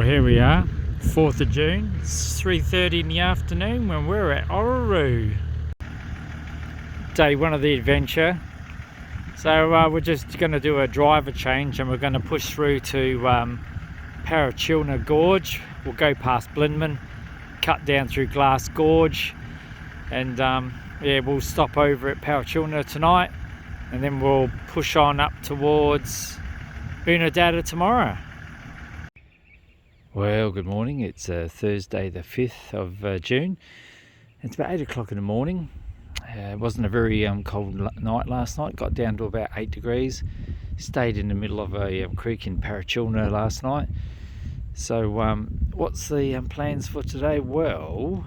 Here we are, 4th of June, it's 3:30 in the afternoon when we're at Orroroo. Day one of the adventure. So we're just going to do a driver change and we're going to push through to Parachilna Gorge. We'll go past Blindman, cut down through Glass Gorge, and yeah, we'll stop over at Parachilna tonight and then we'll push on up towards Oodnadatta tomorrow. Well, good morning. It's Thursday the 5th of June. It's about 8 o'clock in the morning. It wasn't a very cold night last night. Got down to about 8 degrees. Stayed in the middle of a creek in Parachilna last night. So what's the plans for today? Well,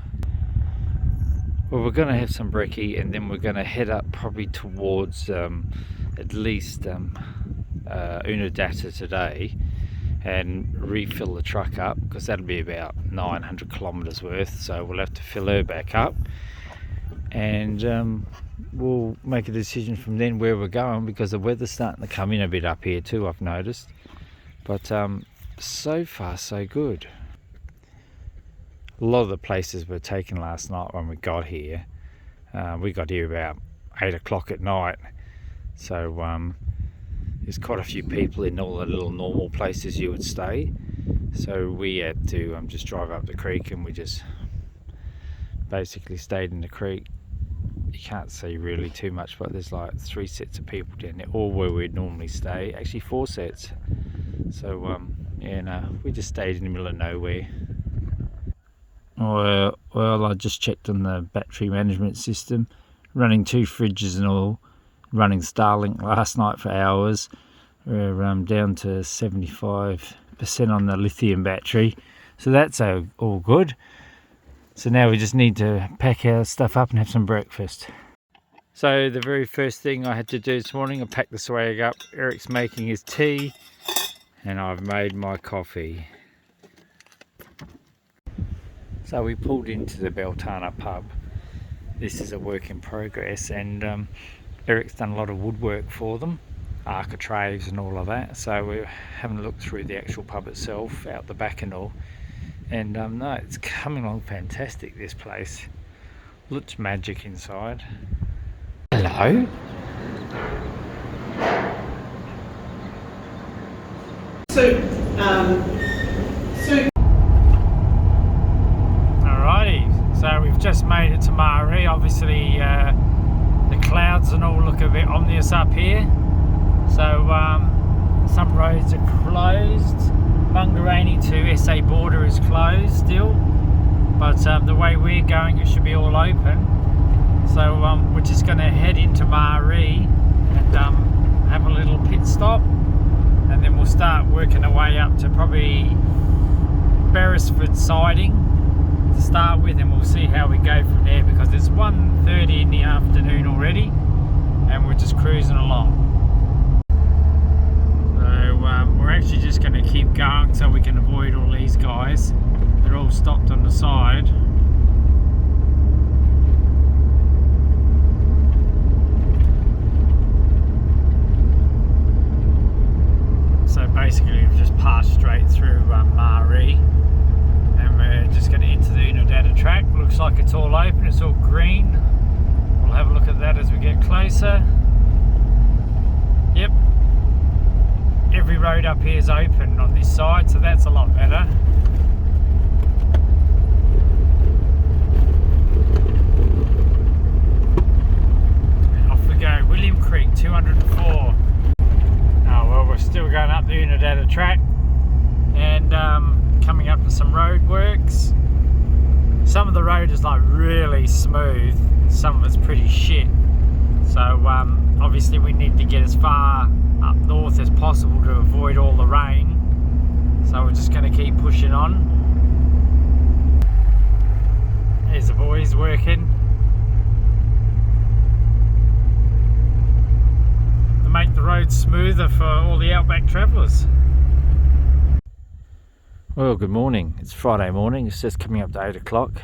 we're going to have some brekkie and then we're going to head up probably towards at least Oodnadatta today and refill the truck up, because that'll be about 900 kilometres worth, so we'll have to fill her back up and we'll make a decision from then where we're going, because the weather's starting to come in a bit up here too, I've noticed. But so far so good. A lot of the places were taken last night when we got here. We got here about 8 o'clock at night, so there's quite a few people in all the little normal places you would stay. So we had to just drive up the creek and we just basically stayed in the creek. You can't see really too much, but there's like 3 sets of people down there, all where we'd normally stay. Actually 4 sets. So yeah, no, we just stayed in the middle of nowhere. Well, I just checked on the battery management system, running 2 fridges and all, running Starlink last night for hours. We're down to 75% on the lithium battery, so that's all good. So now we just need to pack our stuff up and have some breakfast. So the very first thing I had to do this morning, I packed the swag up. Eric's making his tea and I've made my coffee. So we pulled into the Beltana pub. This is a work in progress, and Eric's done a lot of woodwork for them, architraves and all of that. So we're having a look through the actual pub itself, out the back and all. And no, it's coming along fantastic, this place. Looks magic inside. Hello? Alrighty, so we've just made it to Marree. Obviously the clouds and all look a bit ominous up here. So some roads are closed. Bungarani to SA border is closed still, but the way we're going it should be all open. So we're just going to head into Marree and have a little pit stop, and then we'll start working our way up to probably Beresford siding to start with, and we'll see how we go from there, because it's 1:30 in the afternoon already and we're just cruising along. We're actually just going to keep going so we can avoid all these guys. They're all stopped on the side. So basically we've just passed straight through Marree and we're just going to enter the Oodnadatta track. Looks like it's all open, it's all green. We'll have a look at that as we get closer. Yep. Every road up here is open on this side, so that's a lot better. And off we go, William Creek 204. Oh well, we're still going up the Oodnadatta track and coming up to some road works. Some of the road is like really smooth, some of it's pretty shit. So obviously we need to get as far up north as possible to avoid all the rain, so we're just going to keep pushing on. There's the boys working to make the road smoother for all the outback travellers. Well, good morning. It's Friday morning. It's just coming up to 8 o'clock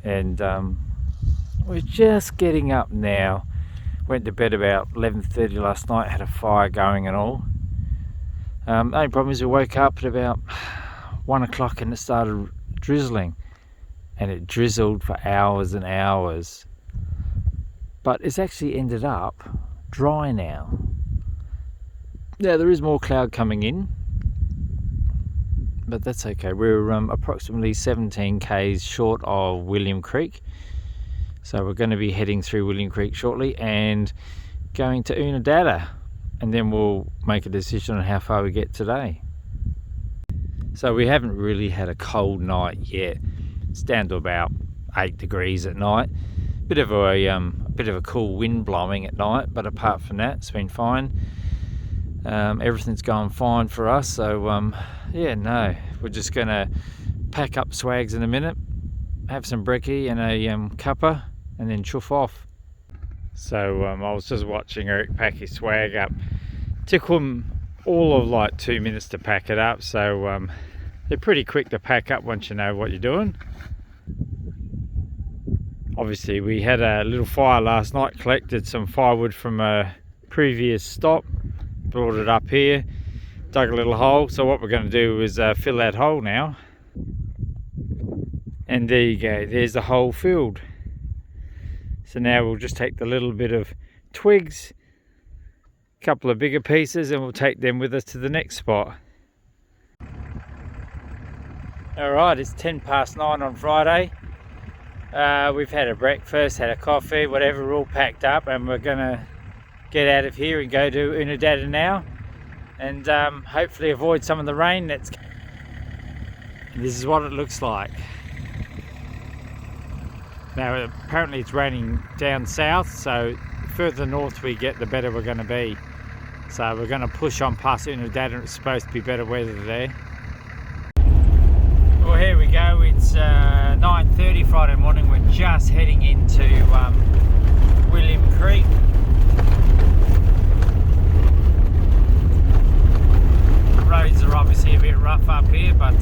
and we're just getting up now. Went to bed about 11:30 last night, had a fire going and all. The only problem is we woke up at about 1 o'clock and it started drizzling, and it drizzled for hours and hours, but it's actually ended up dry now. Now there is more cloud coming in, but that's okay. We're approximately 17 k's short of William Creek, so we're going to be heading through William Creek shortly and going to Oodnadatta, and then we'll make a decision on how far we get today. So we haven't really had a cold night yet. It's down to about 8 degrees at night. Bit of a cool wind blowing at night, but apart from that, it's been fine. Everything's going fine for us. So yeah, no, we're just gonna pack up swags in a minute, have some brekkie and a cuppa, and then chuff off. So I was just watching Eric pack his swag up. Took him all of like 2 minutes to pack it up. So they're pretty quick to pack up once you know what you're doing. Obviously we had a little fire last night, collected some firewood from a previous stop, brought it up here, dug a little hole. So what we're going to do is fill that hole now, and there you go, there's the hole filled. So now we'll just take the little bit of twigs, a couple of bigger pieces, and we'll take them with us to the next spot. Alright, it's 9:10 on Friday. We've had a breakfast, had a coffee, whatever, we're all packed up, and we're gonna get out of here and go to Oodnadatta now, and hopefully avoid some of the rain that's. This is what it looks like. Now apparently it's raining down south, so the further north we get, the better we're going to be. So we're going to push on past Oodnadatta, and it's supposed to be better weather there. Well, here we go. It's 9:30 Friday morning. We're just heading into William Creek. The roads are obviously a bit rough up here, but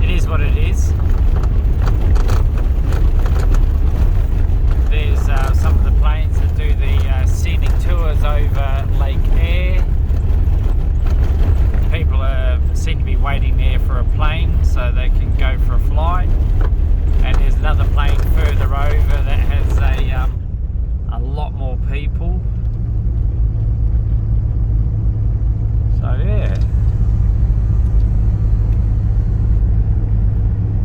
it is what it is. There's some of the planes that do the scenic tours over Lake Eyre. People seem to be waiting there for a plane so they can go for a flight, and there's another plane further over that has a lot more people. So yeah,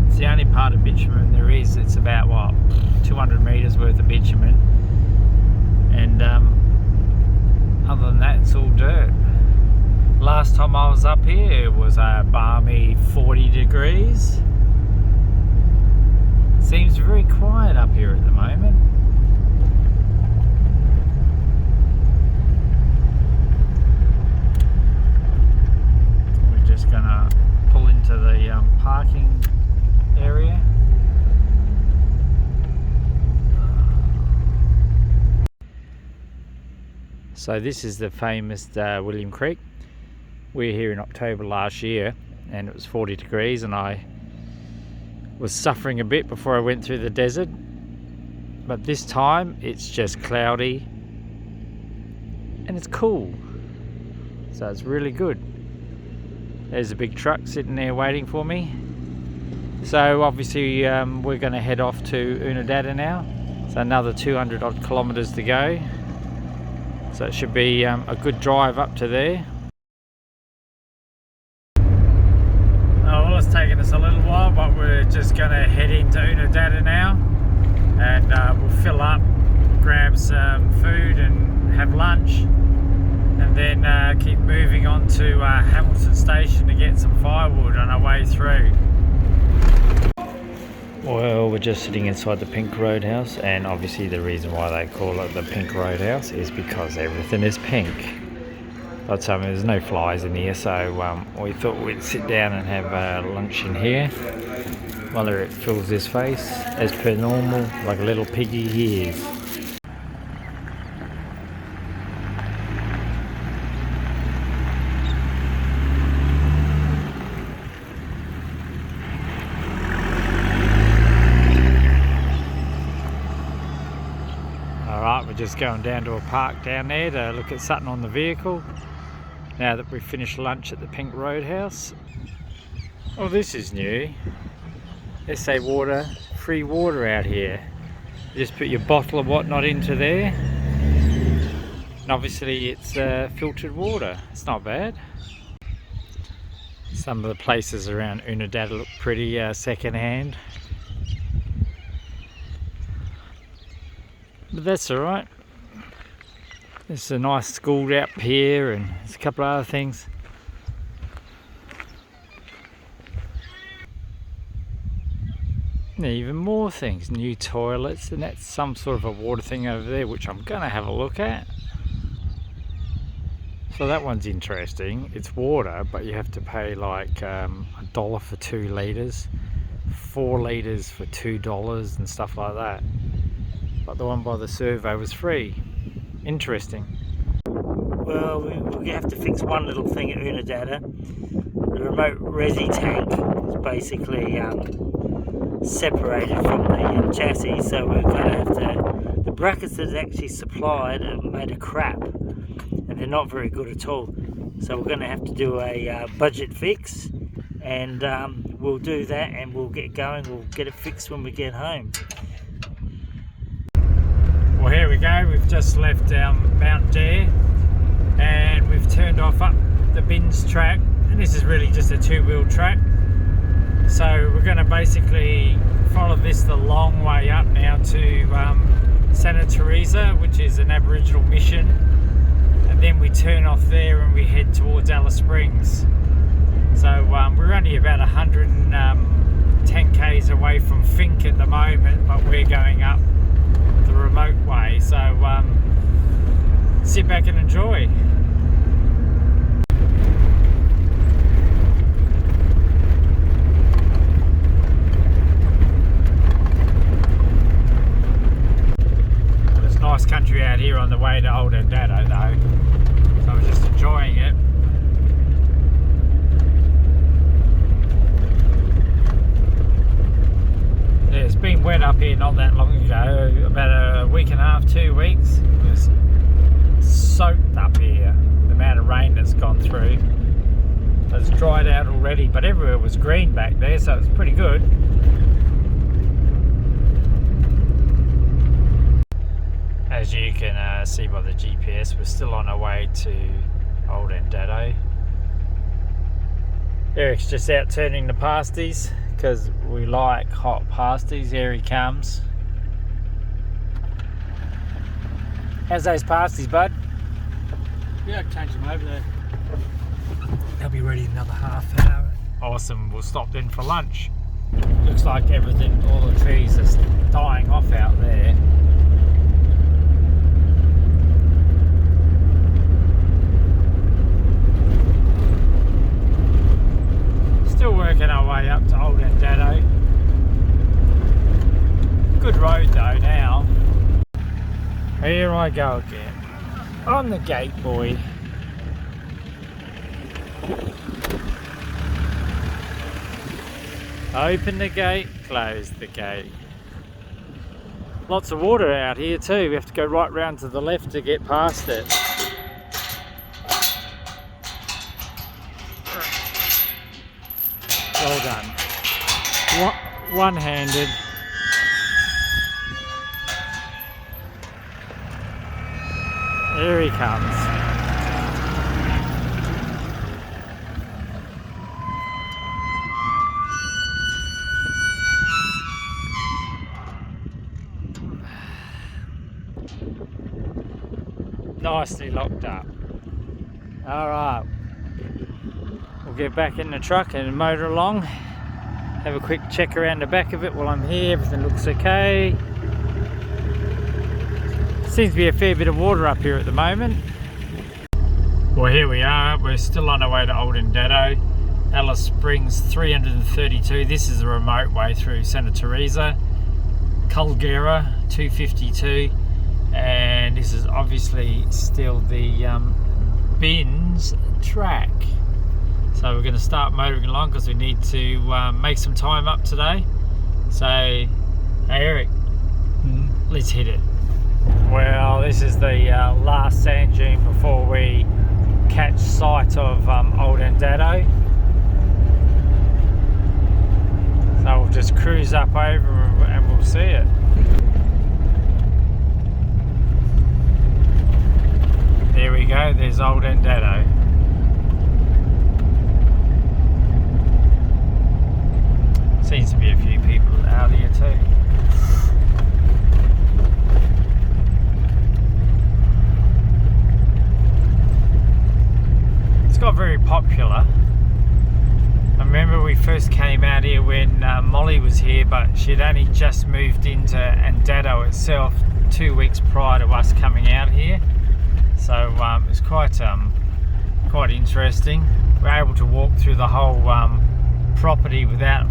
it's the only part of bitumen there is. It's about what, 200 meters worth of bitumen, and other than that it's all dirt. Last time I was up here it was a balmy 40 degrees. Seems very quiet up here at the moment. We're just gonna pull into the parking area. So this is the famous William Creek. We were here in October last year and it was 40 degrees, and I was suffering a bit before I went through the desert. But this time it's just cloudy and it's cool. So it's really good. There's a big truck sitting there waiting for me. So obviously we're going to head off to Oodnadatta now. So another 200 odd kilometers to go. So it should be a good drive up to there. Well, it's taken us a little while, but we're just going to head into Oodnadatta now, and we'll fill up, grab some food and have lunch, and then keep moving on to Hamilton Station to get some firewood on our way through. Well, we're just sitting inside the Pink Roadhouse, and obviously the reason why they call it the Pink Roadhouse is because everything is pink. But there's no flies in here, so we thought we'd sit down and have lunch in here while Eric fills his face, as per normal, like a little piggy he is. Alright, we're just going down to a park down there to look at something on the vehicle now that we've finished lunch at the Pink Roadhouse. Oh, this is new. They say water, free water out here. You just put your bottle or whatnot into there. And obviously it's filtered water. It's not bad. Some of the places around Oodnadatta look pretty second-hand. But that's alright. There's a nice school up here and there's a couple of other things. And even more things, new toilets, and that's some sort of a water thing over there which I'm going to have a look at. So that one's interesting. It's water, but you have to pay like $1 for 2 litres, 4 litres for $2 and stuff like that. But the one by the servo was free. Interesting. Well, we have to fix one little thing at Oodnadatta. The remote resi tank is basically separated from the chassis, so we're going to have to... The brackets that it's actually supplied are made of crap, and they're not very good at all. So we're going to have to do a budget fix, and we'll do that and we'll get going. We'll get it fixed when we get home. Well, here we go. We've just left Mount Dare and we've turned off up the bins track, and this is really just a 2-wheel track. So we're going to basically follow this the long way up now to Santa Teresa, which is an Aboriginal mission, and then we turn off there and we head towards Alice Springs. So we're only about 110 k's away from Finke at the moment, but we're going up the remote way, so sit back and enjoy. There's nice country out here on the way to Oodnadatta though, so I'm just enjoying it. Yeah, it's been wet up here not that long ago, about a week and a half, 2 weeks. It was soaked up here, the amount of rain that's gone through. It's dried out already, but everywhere was green back there, so it's pretty good. As you can see by the GPS, we're still on our way to Oodnadatta. Eric's just out turning the pasties because we like hot pasties. Here he comes. How's those pasties, bud? Yeah, I'll change them over there. They'll be ready in another half hour. Awesome, we'll stop then for lunch. Looks like everything, all the trees are dying off out there. Still working our way up to Oodnadatta. Good road though now. Here I go again. On the gate, boy. Open the gate, close the gate. Lots of water out here too. We have to go right round to the left to get past it. Well done. One-handed. Here he comes. Nicely locked up. Alright. We'll get back in the truck and motor along. Have a quick check around the back of it while I'm here. Everything looks okay. Seems to be a fair bit of water up here at the moment. Well, here we are. We're still on our way to Oodnadatta. Alice Springs 332. This is the remote way through Santa Teresa. Culgera 252. And this is obviously still the bins track. So we're going to start motoring along because we need to make some time up today. So, hey Eric, let's hit it. Well, this is the last sand dune before we catch sight of Oodnadatta. So we'll just cruise up over and we'll see it. There we go, there's old Oodnadatta. Seems to be a few people out here too. It's got very popular. I remember we first came out here when Molly was here, but she'd only just moved into Oodnadatta itself 2 weeks prior to us coming out here. So it's quite interesting. We're able to walk through the whole property without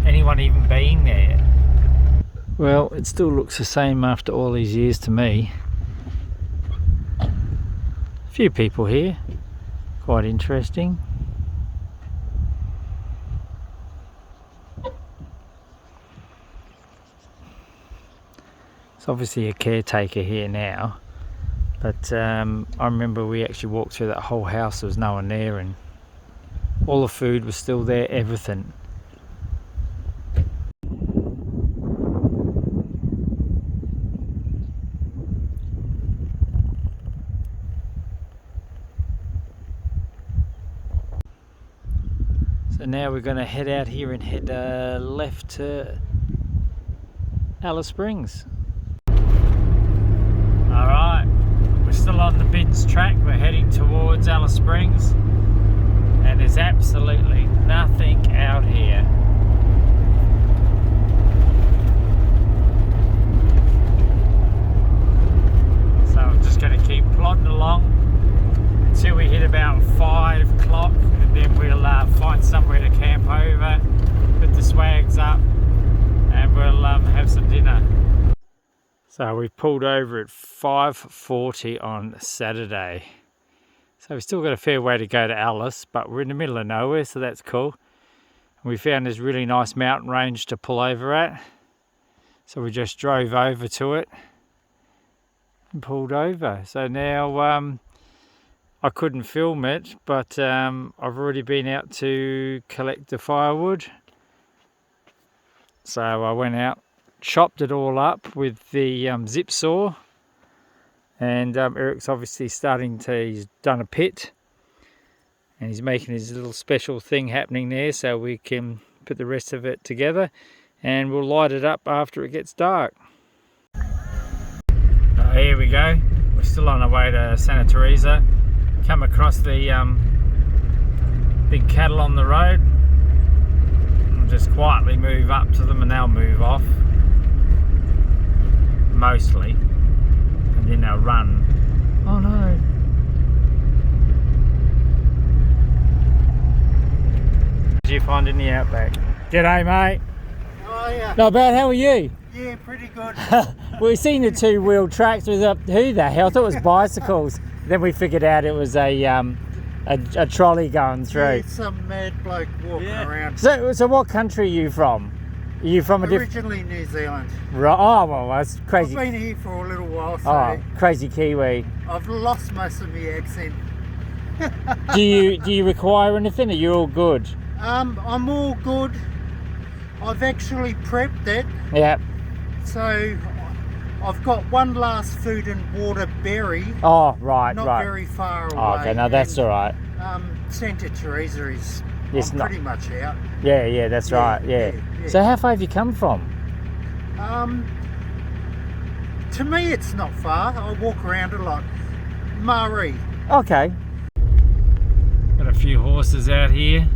anyone even being there. Well, it still looks the same after all these years to me. A few people here, quite interesting. It's obviously a caretaker here now, but I remember we actually walked through that whole house, there was no one there, and all the food was still there, everything. So now we're going to head out here and head left to Alice Springs. Alright, we're still on the Bins track, we're heading towards Alice Springs, and there's absolutely nothing out here. So I'm just going to keep plodding along until we hit about 5 o'clock, and then we'll find somewhere to camp over, put the swags up, and we'll have some dinner. So we pulled over at 5:40 on Saturday. So we've still got a fair way to go to Alice, but we're in the middle of nowhere, so that's cool. And we found this really nice mountain range to pull over at. So we just drove over to it and pulled over. So now I couldn't film it, but I've already been out to collect the firewood. So I went out, chopped it all up with the zip saw, and Eric's obviously he's done a pit and he's making his little special thing happening there so we can put the rest of it together, and we'll light it up after it gets dark. Here we go, we're still on our way to Santa Teresa. Come across the big cattle on the road. We'll just quietly move up to them and they'll move off, mostly, and then they'll run. Oh no. What did you find in the outback? G'day mate. Oh yeah. Not bad, how are you? Yeah, pretty good. We've seen the 2-wheel tracks with who the hell? I thought it was bicycles. Then we figured out it was a trolley going through. Yeah, some mad bloke walking around. So what country are you from? Are you from Originally New Zealand. Right. Oh well, that's crazy. I've been here for a little while, so Oh, crazy Kiwi. I've lost most of my accent. Do you require anything? Are you all good? I'm all good. I've actually prepped it. Yeah. So I've got one last food and water berry. Oh right, not right. very far away. Oh, okay, no, that's all right. Santa Teresa is It's not pretty much out. Yeah, that's right. Yeah. So how far have you come from? To me, it's not far. I walk around a lot. Marree. Okay. Got a few horses out here.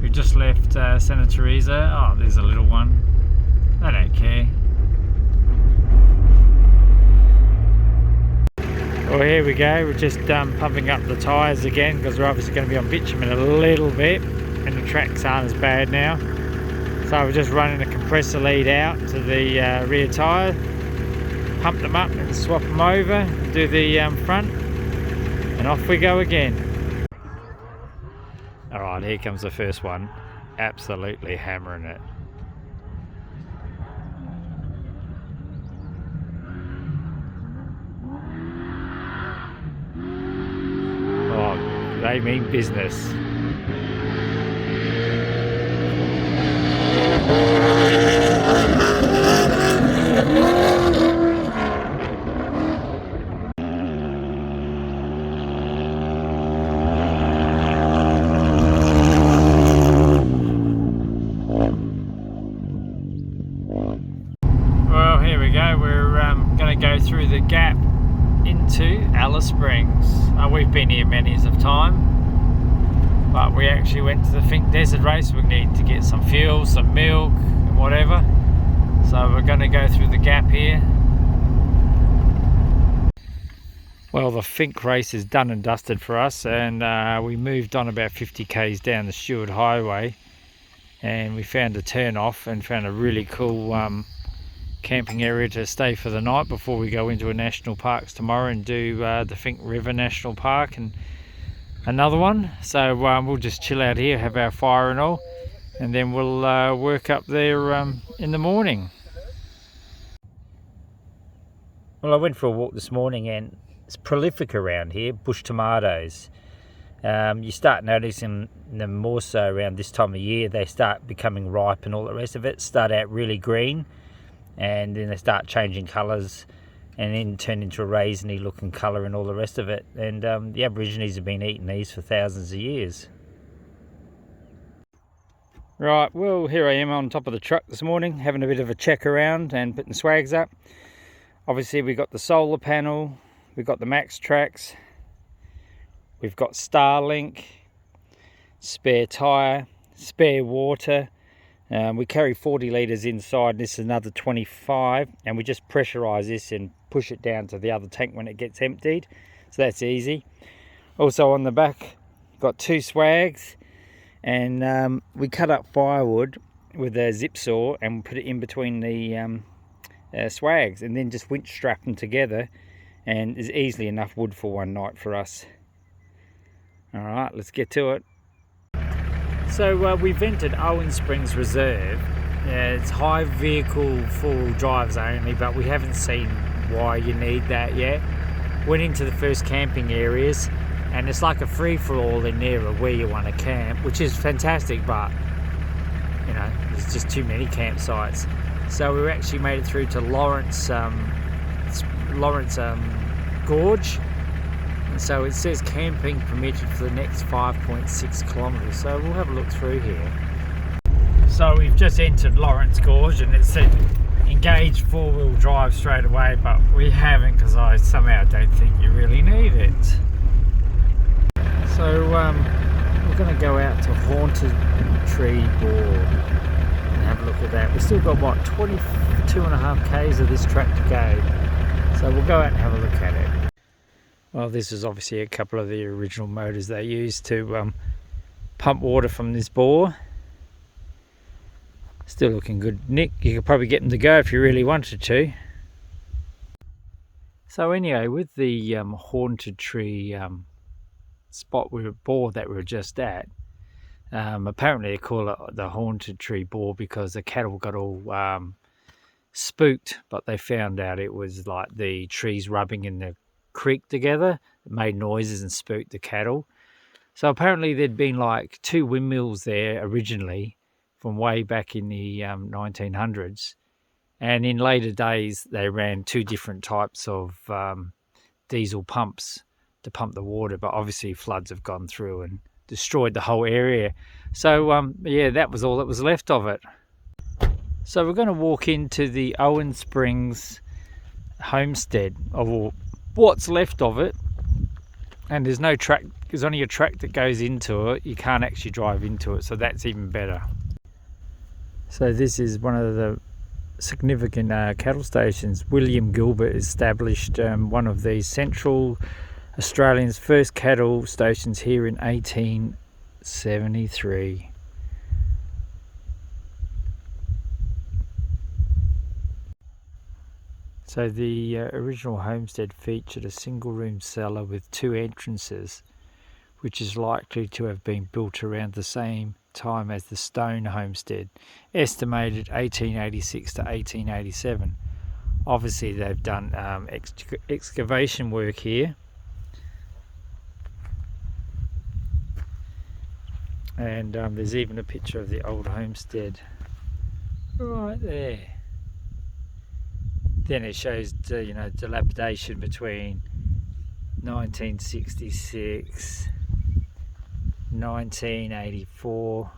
We just left Santa Teresa. Oh, there's a little one. They don't care. Well, here we go. We're just pumping up the tyres again because we're obviously going to be on bitumen a little bit, and the tracks aren't as bad now. So we're just running a compressor lead out to the rear tyre, pump them up and swap them over, do the front, and off we go again. Alright, here comes the first one. Absolutely hammering it. Oh, they mean business. gap into Alice Springs. We've been here many of time, but we actually went to the Finke Desert Race. We need to get some fuel, some milk and whatever, so we're going to go through the gap here. Well, the Finke race is done and dusted for us, and we moved on about 50 k's down the Stewart Highway, and we found a turn off and found a really cool camping area to stay for the night before we go into a national parks tomorrow and do the Finke River National Park and another one. So we'll just chill out here, have our fire and all, and then we'll work up there in the morning. Well, I went for a walk this morning, and it's prolific around here, bush tomatoes. You start noticing them more so around this time of year. They start becoming ripe and all the rest of it. Start out really green, and then they start changing colours and then turn into a raisiny looking colour and all the rest of it. And the Aborigines have been eating these for thousands of years. Right, well, here I am on top of the truck this morning, having a bit of a check around and putting swags up. Obviously we got the solar panel, we've got the Max tracks, we've got Starlink, spare tyre, spare water. We carry 40 litres inside, this is another 25, and we just pressurise this and push it down to the other tank when it gets emptied, so that's easy. Also on the back, got 2 swags, and we cut up firewood with a zip saw and put it in between the swags, and then just winch strap them together, and there's easily enough wood for one night for us. Alright, let's get to it. So we've entered Owen Springs Reserve. It's high vehicle 4-wheel drives only, but we haven't seen why you need that yet. Went into the first camping areas, and it's like a free-for-all in there of where you want to camp, which is fantastic, but you know, there's just too many campsites. So we actually made it through to Lawrence Gorge. So it says camping permitted for the next 5.6 kilometres, so we'll have a look through here. So we've just entered Lawrence Gorge, and it said engage 4-wheel drive straight away, but we haven't, because I somehow don't think you really need it. So we're going to go out to Haunted Tree Bore and have a look at that. We've still got, what, 22.5 k's of this track to go, so we'll go out and have a look at it. Well, this is obviously a couple of the original motors they used to pump water from this bore. Still looking good, Nick. You could probably get them to go if you really wanted to. So anyway, with the Haunted Tree bore that we were just at, apparently they call it the Haunted Tree Bore because the cattle got all spooked, but they found out it was like the trees rubbing in the creek together. It made noises and spooked the cattle. So apparently there'd been like 2 windmills there originally from way back in the 1900s, and in later days they ran 2 different types of diesel pumps to pump the water, but obviously floods have gone through and destroyed the whole area. So yeah, that was all that was left of it. So we're going to walk into the Owen Springs homestead, or what's left of it, and there's no track, there's only a track that goes into it. You can't actually drive into it, so that's even better. So this is one of the significant cattle stations. William Gilbert established one of the Central Australia's first cattle stations here in 1873. So the original homestead featured a single-room cellar with 2 entrances, which is likely to have been built around the same time as the Stone homestead, estimated 1886 to 1887. Obviously they've done excavation work here, and there's even a picture of the old homestead right there. Then it shows, you know, dilapidation between 1966, 1984,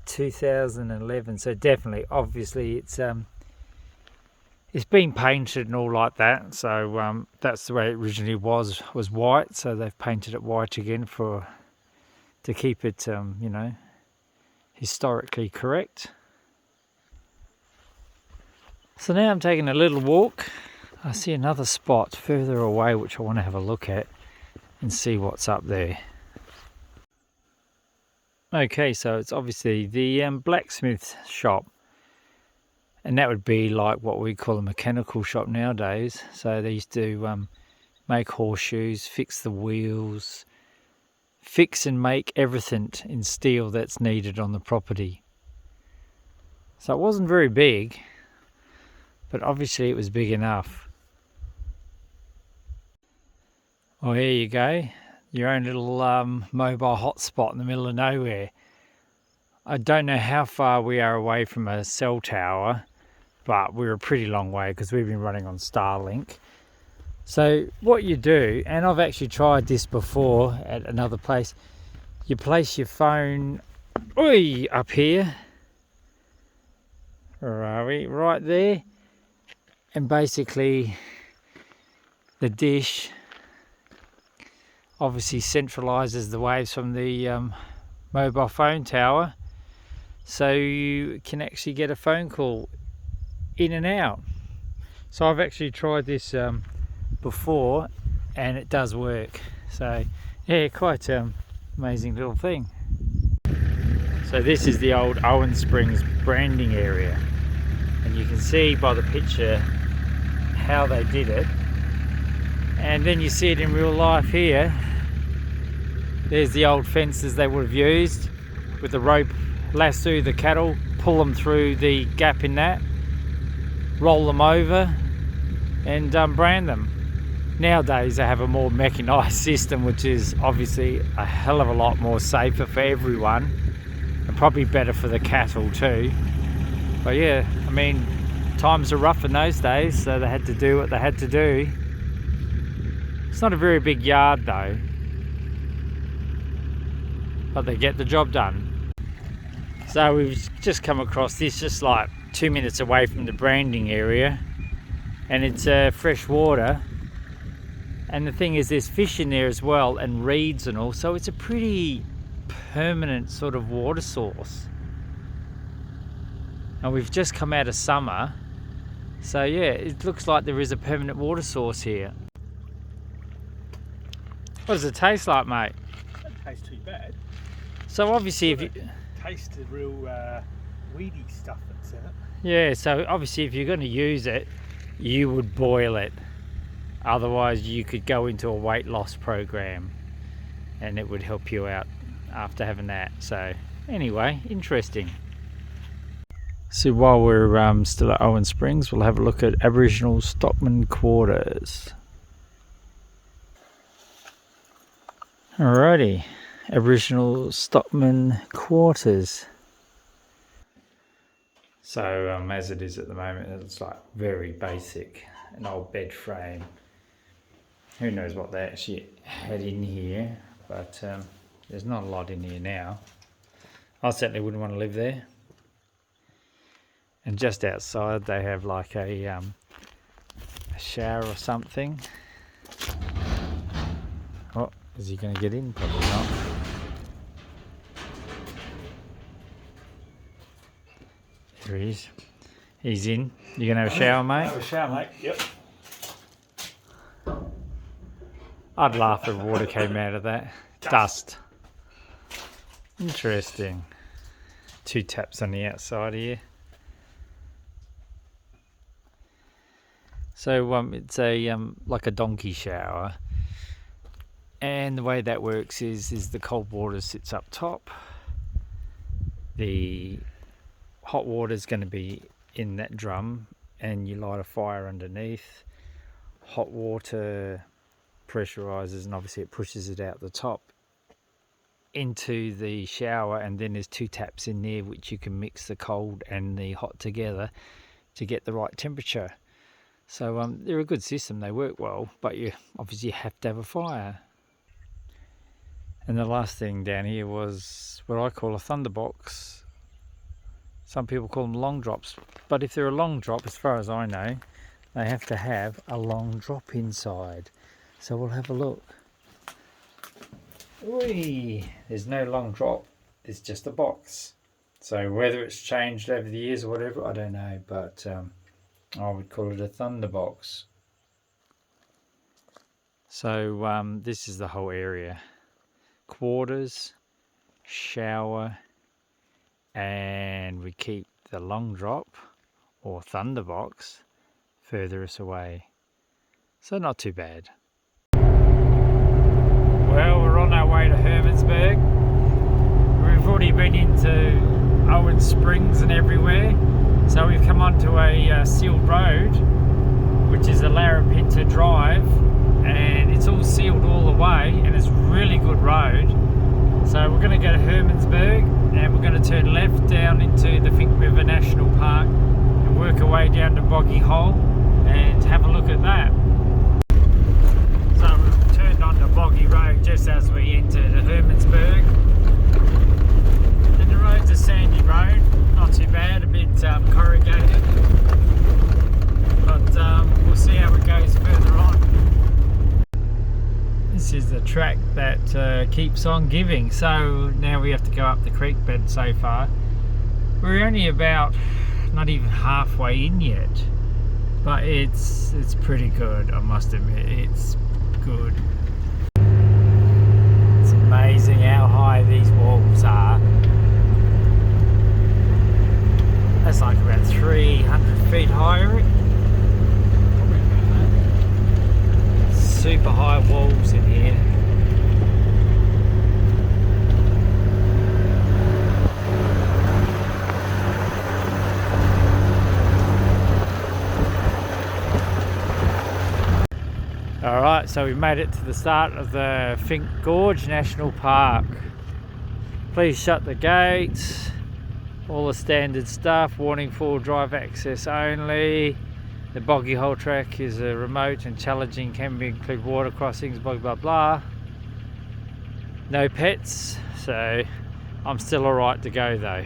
2011. So definitely, obviously, it's It's been painted and all like that, so that's the way it originally was white. So they've painted it white again to keep it, you know, historically correct. So now I'm taking a little walk. I see another spot further away which I want to have a look at and see what's up there. Okay, so it's obviously the blacksmith shop. And that would be like what we call a mechanical shop nowadays. So they used to make horseshoes, fix the wheels, fix and make everything in steel that's needed on the property. So it wasn't very big, but obviously it was big enough. Well, here you go. Your own little mobile hotspot in the middle of nowhere. I don't know how far we are away from a cell tower, but we're a pretty long way because we've been running on Starlink. So what you do, and I've actually tried this before at another place, you place your phone up here. Where are we? Right there. And basically the dish obviously centralizes the waves from the mobile phone tower, so you can actually get a phone call in and out. So I've actually tried this before and it does work. So yeah, quite amazing little thing. So this is the old Owen Springs branding area, and you can see by the picture how they did it, and then you see it in real life here. There's the old fences they would have used with the rope, lasso the cattle, pull them through the gap in that, roll them over and brand them. Nowadays they have a more mechanised system, which is obviously a hell of a lot more safer for everyone and probably better for the cattle too. But yeah, I mean, times are rough in those days, so they had to do what they had to do. It's not a very big yard though, but they get the job done. So we've just come across this, just like 2 minutes away from the branding area, and it's fresh water, and the thing is there's fish in there as well and reeds and all, so it's a pretty permanent sort of water source. And we've just come out of summer, so yeah, it looks like there is a permanent water source here. What does it taste like, mate? It doesn't taste too bad. So obviously if you taste the real weedy stuff that's in it. Yeah, so obviously if you're going to use it, you would boil it. Otherwise you could go into a weight loss program and it would help you out after having that. So anyway, interesting. So while we're still at Owen Springs, we'll have a look at Aboriginal stockman quarters. Alrighty, Aboriginal stockman quarters. So as it is at the moment, it's like very basic, an old bed frame. Who knows what they actually had in here, but there's not a lot in here now. I certainly wouldn't want to live there. And just outside they have like a shower or something. Oh, is he going to get in? Probably not. There he is. He's in. You going to have a shower, mate? Have a shower, mate. Yep. I'd laugh if water came out of that. Dust. Interesting. 2 taps on the outside here. So it's a like a donkey shower, and the way that works is the cold water sits up top, the hot water is going to be in that drum, and you light a fire underneath. Hot water pressurizes and obviously it pushes it out the top into the shower, and then there's 2 taps in there which you can mix the cold and the hot together to get the right temperature. So they're a good system, they work well, but you obviously have to have a fire. And the last thing down here was what I call a thunderbox. Some people call them long drops, but if they're a long drop, as far as I know, they have to have a long drop inside. So we'll have a look. Whee! There's no long drop, it's just a box. So whether it's changed over the years or whatever, I don't know, but I would call it a thunderbox. So this is the whole area. Quarters, shower, and we keep the long drop or thunderbox furthest away. So not too bad. Well, we're on our way to Hermansburg. We've already been into Owen Springs and everywhere. So we've come onto a sealed road, which is a Larapinta Drive, and it's all sealed all the way, and it's a really good road. So we're going to go to Hermansburg, and we're going to turn left down into the Finke River National Park and work our way down to Boggy Hole and have a look at that. So we've turned onto Boggy Road just as we entered Hermansburg. And the road's a sandy road, not too bad, a bit corrugated. But we'll see how it goes further on. This is the track that keeps on giving. So now we have to go up the creek bed so far. We're only about not even halfway in yet. But it's pretty good, I must admit. It's good. It's amazing how high these walls are. That's like about 300 feet high, I reckon. Super high walls in here. Alright, so we made it to the start of the Finke Gorge National Park. Please shut the gates. All the standard stuff. Warning for drive access only. The Boggy Hole track is remote and challenging, can include water crossings, blah blah blah. No pets, so I'm still alright to go though.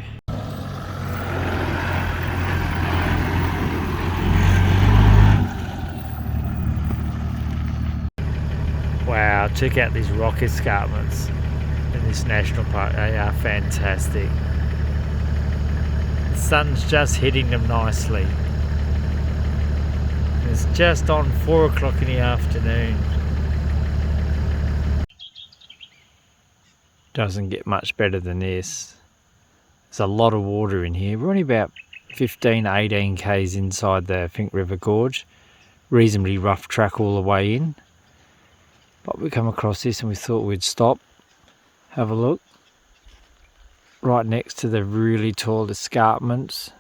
Wow, check out these rock escarpments in this national park. They are fantastic. The sun's just hitting them nicely. It's just on 4 o'clock in the afternoon. Doesn't get much better than this. There's a lot of water in here. We're only about 15-18 k's inside the Finke River Gorge. Reasonably rough track all the way in. But we come across this and we thought we'd stop, have a look. Right next to the really tall escarpments.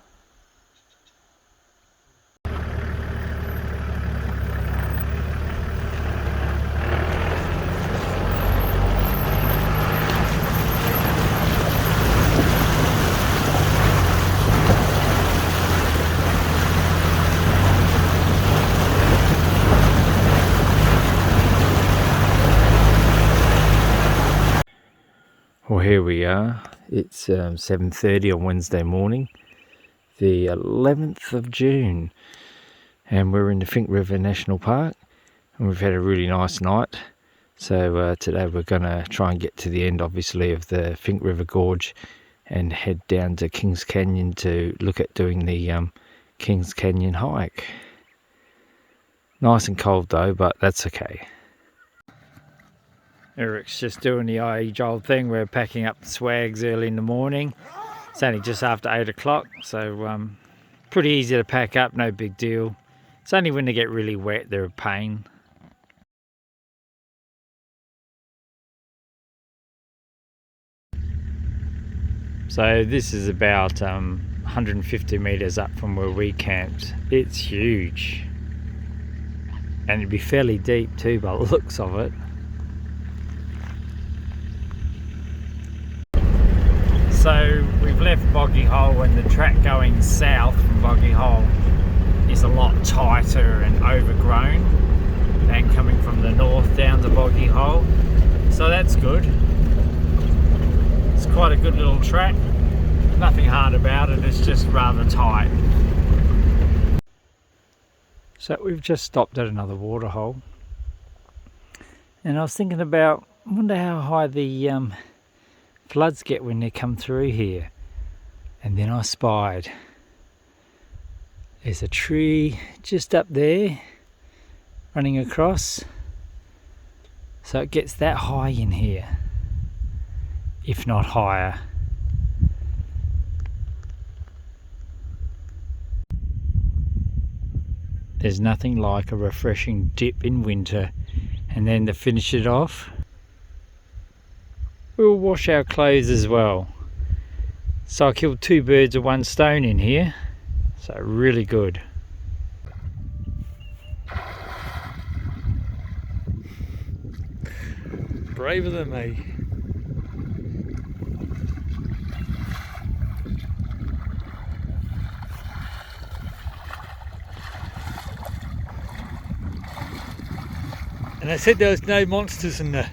Well, here we are. It's 7:30 on Wednesday morning, the 11th of June, and we're in the Finke River National Park, and we've had a really nice night. So today we're going to try and get to the end, obviously, of the Finke River Gorge and head down to Kings Canyon to look at doing the Kings Canyon hike. Nice and cold though, but that's okay. Eric's just doing the age-old thing. We're packing up the swags early in the morning. It's only just after 8 o'clock, so pretty easy to pack up, no big deal. It's only when they get really wet they're a pain. So this is about 150 metres up from where we camped. It's huge. And it'd be fairly deep too by the looks of it. So we've left Boggy Hole, and the track going south from Boggy Hole is a lot tighter and overgrown than coming from the north down to Boggy Hole. So that's good. It's quite a good little track. Nothing hard about it, it's just rather tight. So we've just stopped at another waterhole, and I was thinking about, I wonder how high the floods get when they come through here. And then I spied there's a tree just up there running across, so it gets that high in here, if not higher. There's nothing like a refreshing dip in winter, and then to finish it off, we'll wash our clothes as well. So I killed 2 birds with 1 stone in here, so really good. Braver than me. And they said there was no monsters in the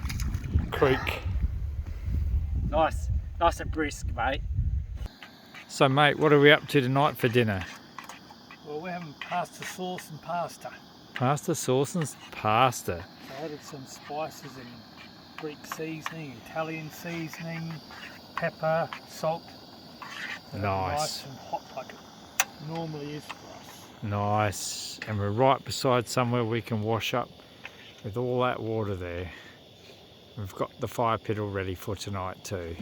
creek. Nice and brisk, mate. So mate, what are we up to tonight for dinner? Well, we're having pasta sauce and pasta. Pasta sauce and pasta. So I added some spices and Greek seasoning, Italian seasoning, pepper, salt. So nice and hot like it normally is for us. Nice. And we're right beside somewhere we can wash up with all that water there. We've got the fire pit all ready for tonight too.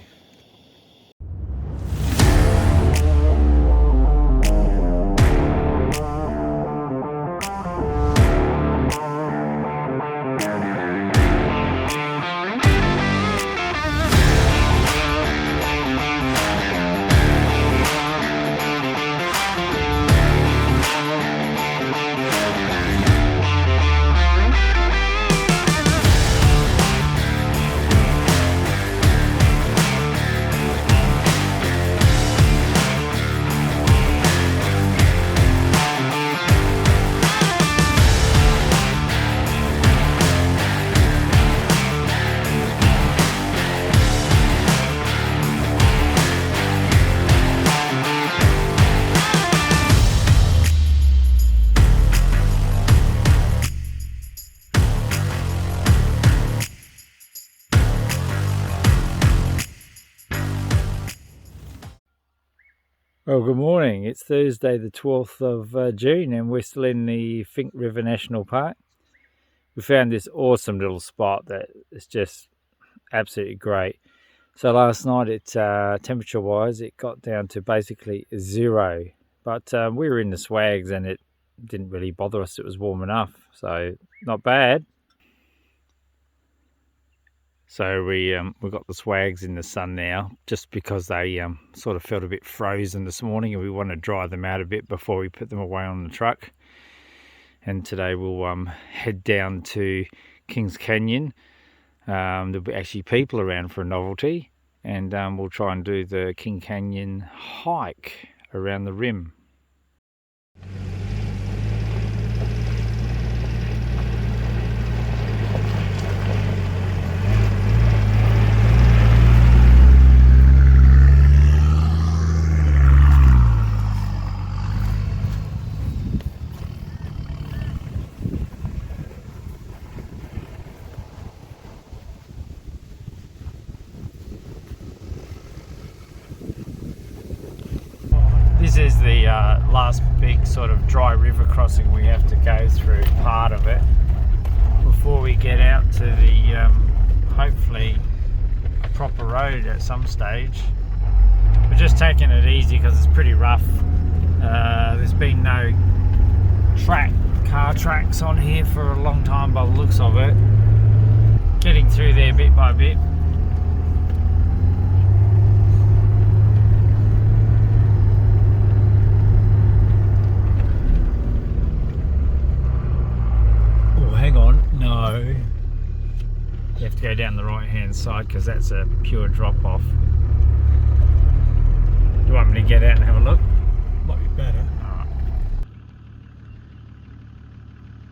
Well, good morning. It's Thursday the 12th of June and we're still in the Finke River National Park. We found this awesome little spot that is just absolutely great. So last night, temperature wise, it got down to basically 0, but we were in the swags and it didn't really bother us. It was warm enough, so not bad. So we got the swags in the sun now, just because they sort of felt a bit frozen this morning, and we want to dry them out a bit before we put them away on the truck. And today we'll head down to Kings Canyon. There'll be actually people around for a novelty, and we'll try and do the King Canyon hike around the rim. This is the last big sort of dry river crossing we have to go through, part of it, before we get out to the hopefully a proper road at some stage. We're just taking it easy because it's pretty rough. There's been no car tracks on here for a long time by the looks of it. Getting through there bit by bit. Hang on, no. You have to go down the right hand side because that's a pure drop off. Do you want me to get out and have a look? Might be better. Alright.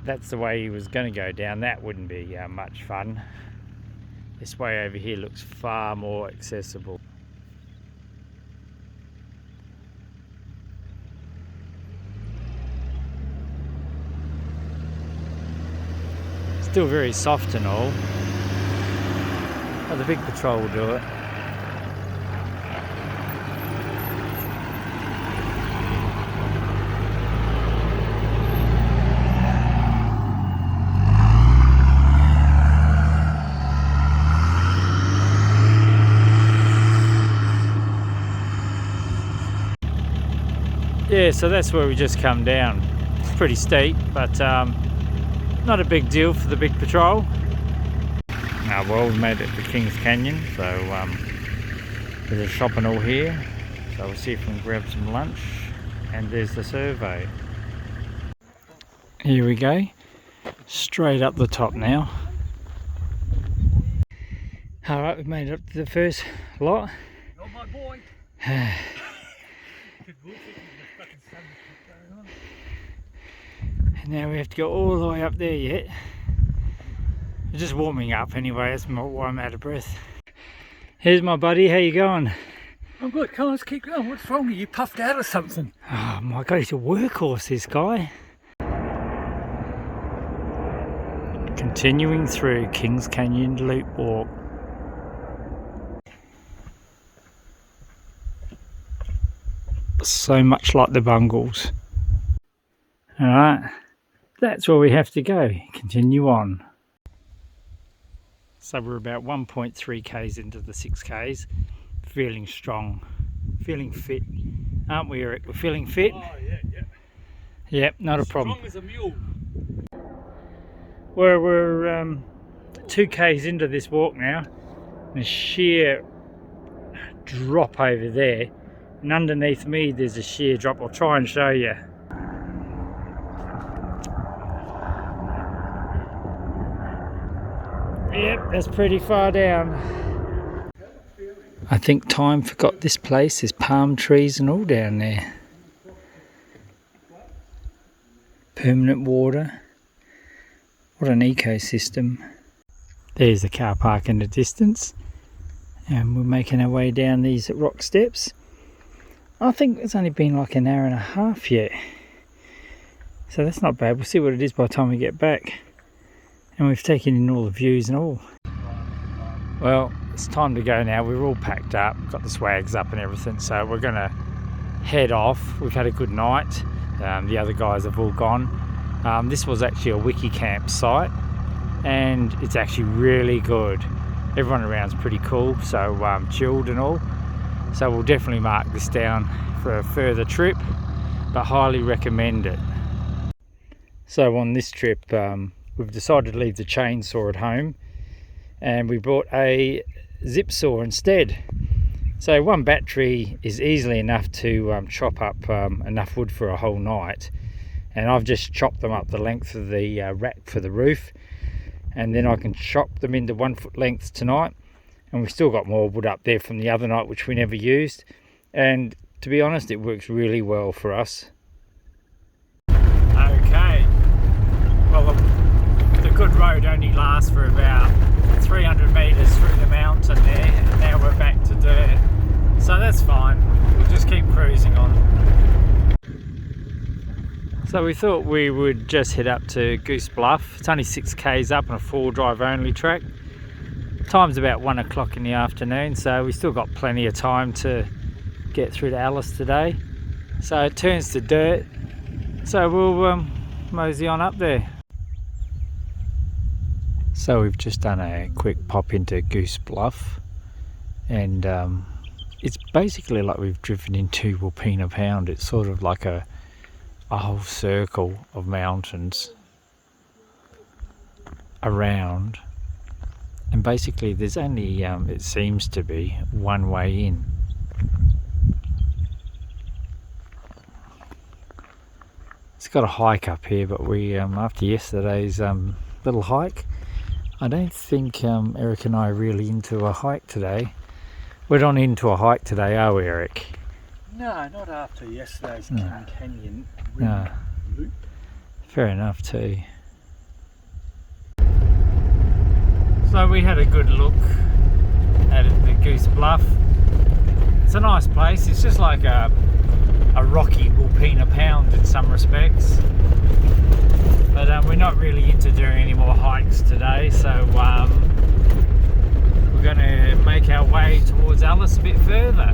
That's the way he was going to go down. That wouldn't be much fun. This way over here looks far more accessible. Still very soft and all. But the big patrol will do it. Yeah, so that's where we just come down. It's pretty steep, but not a big deal for the big patrol. Well, we made it to Kings Canyon, so there's a shop and all here. So we'll see if we can grab some lunch, and there's the survey. Here we go, straight up the top now. Alright, we've made it up to the first lot. Oh my boy! And now we have to go all the way up there yet. We're just warming up anyway, that's why I'm out of breath. Here's my buddy, how you going? I'm good, come on, let's keep going. What's wrong with you? You puffed out or something? Oh my god, he's a workhorse, this guy. Continuing through Kings Canyon Loop Walk. So much like the bungles. Alright, that's where we have to go. Continue on. So we're about 1.3 k's into the 6 k's. Feeling strong, feeling fit, aren't we, Eric? We're feeling fit. Oh yeah, yeah. Yep, not a problem. Strong as a mule. We're 2 k's into this walk now. A sheer drop over there, and underneath me there's a sheer drop. I'll try and show you. Yep, that's pretty far down. I think time forgot this place. There's palm trees and all down there. Permanent water. What an ecosystem. There's the car park in the distance. And we're making our way down these rock steps. I think it's only been like an hour and a half yet. So that's not bad. We'll see what it is by the time we get back. And we've taken in all the views and all. Well, it's time to go now. We're all packed up, got the swags up and everything, so we're going to head off. We've had a good night. The other guys have all gone. This was actually a wiki camp site, and it's actually really good. Everyone around's pretty cool, so chilled and all. So we'll definitely mark this down for a further trip, but highly recommend it. So on this trip, we've decided to leave the chainsaw at home, and we brought a zip saw instead. So one battery is easily enough to chop up enough wood for a whole night, and I've just chopped them up the length of the rack for the roof, and then I can chop them into 1 foot lengths tonight. And we've still got more wood up there from the other night which we never used, and to be honest, it works really well for us. Okay, well the good road only lasts for about 300 metres through the mountain there, and now we're back to dirt, so that's fine. We'll just keep cruising on. So we thought we would just head up to Goose Bluff. It's only 6 k's up on a 4-drive only track. Time's about 1 o'clock in the afternoon, so we still got plenty of time to get through to Alice today. So it turns to dirt, so we'll mosey on up there. So we've just done a quick pop into Goose Bluff, and it's basically like we've driven into Wilpena Pound. It's sort of like a whole circle of mountains around, and basically there's only it seems to be one way in. It's got a hike up here, but we after yesterday's little hike, I don't think Eric and I are really into a hike today. We're not into a hike today, are we, Eric? No, not after yesterday's No. Canyon No. loop. Fair enough too. So we had a good look at the Goose Bluff. It's a nice place. It's just like a rocky Wilpena Pound in some respects. But we're not really into doing any more hikes today, so we're going to make our way towards Alice a bit further.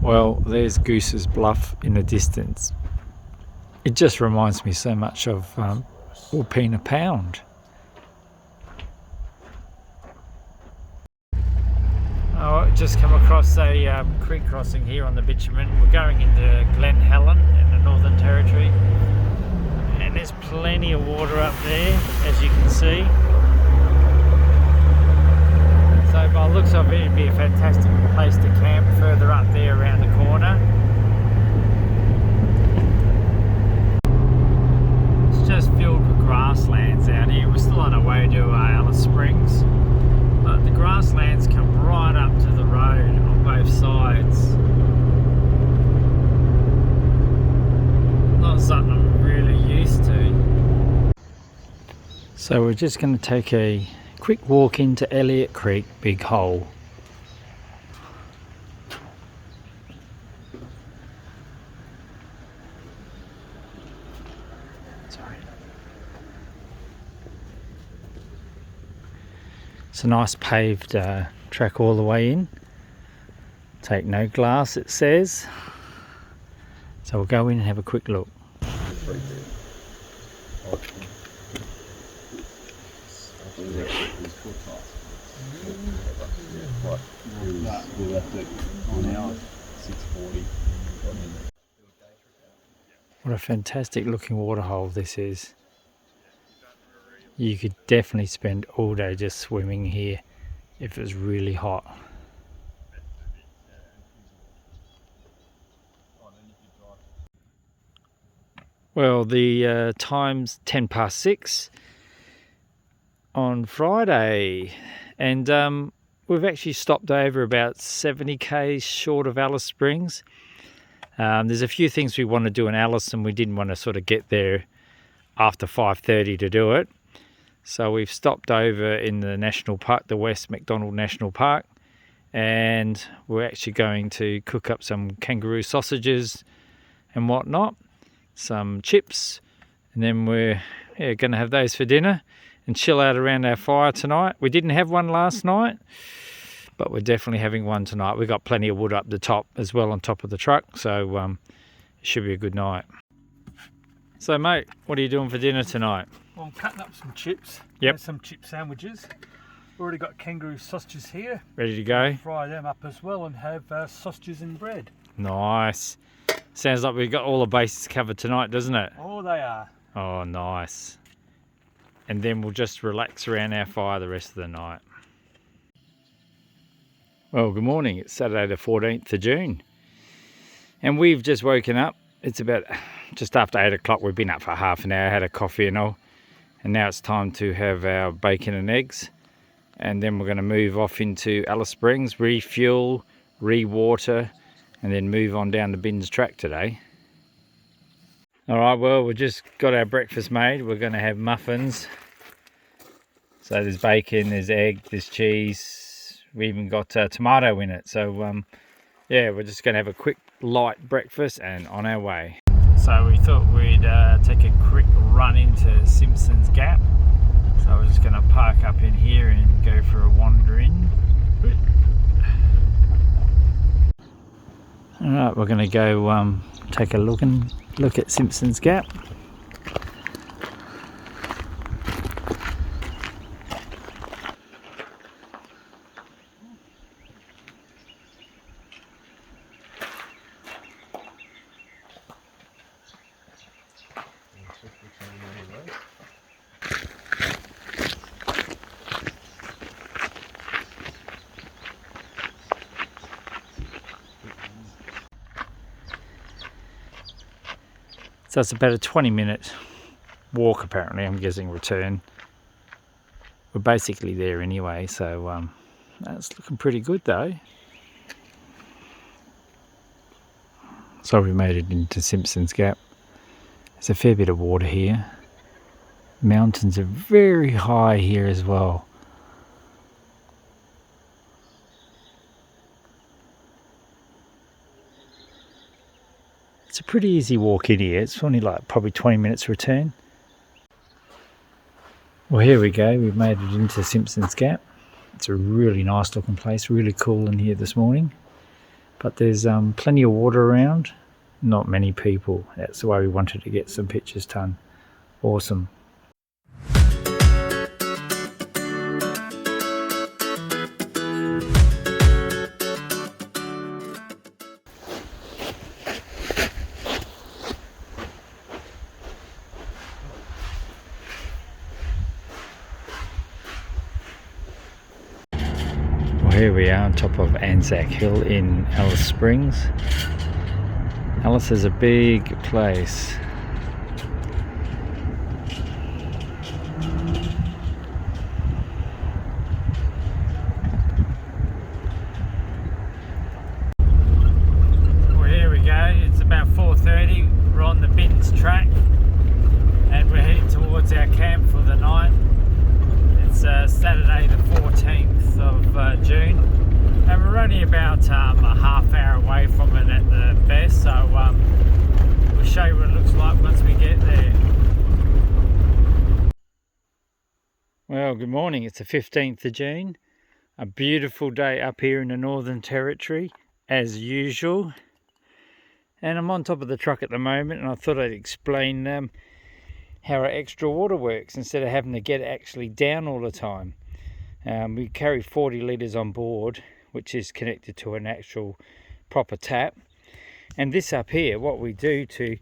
Well, there's Goose's Bluff in the distance. It just reminds me so much of Alpena Pound. Oh, just come across a creek crossing here on the bitumen. We're going into Glen Helen in the Northern Territory. And there's plenty of water up there, as you can see. So by the looks of it, it'd be a fantastic place to camp further up there around the corner. It's just filled with grasslands out here. We're still on our way to Alice Springs, but the grasslands come right up to the road on both sides. Not something I'm really used to. So we're just going to take a quick walk into Elliot Creek, Big Hole. Sorry. It's a nice paved track all the way in. Take no glass, it says. So we'll go in and have a quick look. We left it on hour 6:40. What a fantastic looking waterhole this is. You could definitely spend all day just swimming here if it was really hot. Well, the time's 6:10 on Friday, and we've actually stopped over about 70 k's short of Alice Springs. There's a few things we want to do in Alice, and we didn't want to sort of get there after 5:30 to do it. So we've stopped over in the national park, the West MacDonnell National Park, and we're actually going to cook up some kangaroo sausages and whatnot, some chips, and then we're going to have those for dinner and chill out around our fire tonight. We didn't have one last night, but we're definitely having one tonight. We've got plenty of wood up the top as well on top of the truck, so it should be a good night. So mate, what are you doing for dinner tonight? Well, I'm cutting up some chips. Yep. And some chip sandwiches. We've already got kangaroo sausages here. Ready to go? Fry them up as well and have sausages and bread. Nice. Sounds like we've got all the bases covered tonight, doesn't it? Oh, they are. Oh, nice. And then we'll just relax around our fire the rest of the night. Well, good morning. It's Saturday the 14th of June. And we've just woken up. It's about just after 8 o'clock. We've been up for half an hour, had a coffee and all. And now it's time to have our bacon and eggs. And then we're going to move off into Alice Springs, refuel, re-water, and then move on down the Bins track today. Alright, well, we've just got our breakfast made. We're going to have muffins. So there's bacon, there's egg, there's cheese. We even got tomato in it. So yeah, we're just going to have a quick light breakfast and on our way. So we thought we'd take a quick run into Simpson's Gap. So we're just going to park up in here and go for a wander in. Alright, we're going to go take a look at Simpson's Gap. So it's about a 20-minute walk apparently, I'm guessing, return. We're basically there anyway, so that's looking pretty good though. So we made it into Simpson's Gap. There's a fair bit of water here. Mountains are very high here as well. It's It's a pretty easy walk in here. It's only like probably 20 minutes return. Well, here we go. We've made it into Simpson's Gap. It's a really nice looking place, really cool in here this morning. But there's plenty of water around, not many people. That's why we wanted to get some pictures done. Awesome. Here we are on top of Anzac Hill in Alice Springs. Alice is a big place. Well, here we go. It's about 4:30. We're on the Bins track and we're heading towards our camp for the night. It's Saturday the 14th of June, and we're only about a half hour away from it at the best, so we'll show you what it looks like once we get there. Well, good morning. It's the 15th of June. A beautiful day up here in the Northern Territory, as usual. And I'm on top of the truck at the moment, and I thought I'd explain how our extra water works instead of having to get actually down all the time. We carry 40 litres on board, which is connected to an actual proper tap. And this up here, what we do to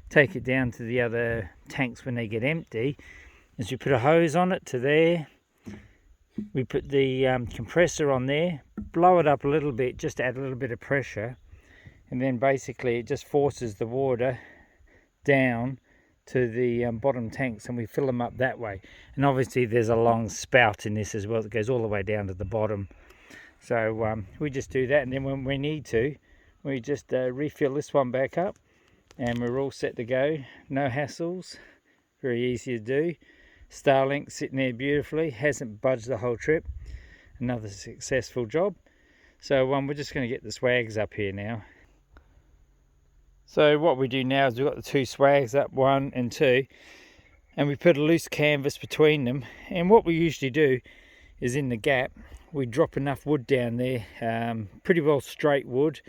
take it down to the other tanks when they get empty, is we put a hose on it to there. We put the compressor on there, blow it up a little bit just to add a little bit of pressure, and then basically it just forces the water down to the bottom tanks, and we fill them up that way. And obviously there's a long spout in this as well that goes all the way down to the bottom. So we just do that, and then when we need to, we just refill this one back up, and we're all set to go. No hassles, very easy to do. Starlink sitting there beautifully, hasn't budged the whole trip. Another successful job. So we're just going to get the swags up here now. So what we do now is we've got the two swags up, 1 and 2, and we put a loose canvas between them. And what we usually do is in the gap, we drop enough wood down there, pretty well straight wood,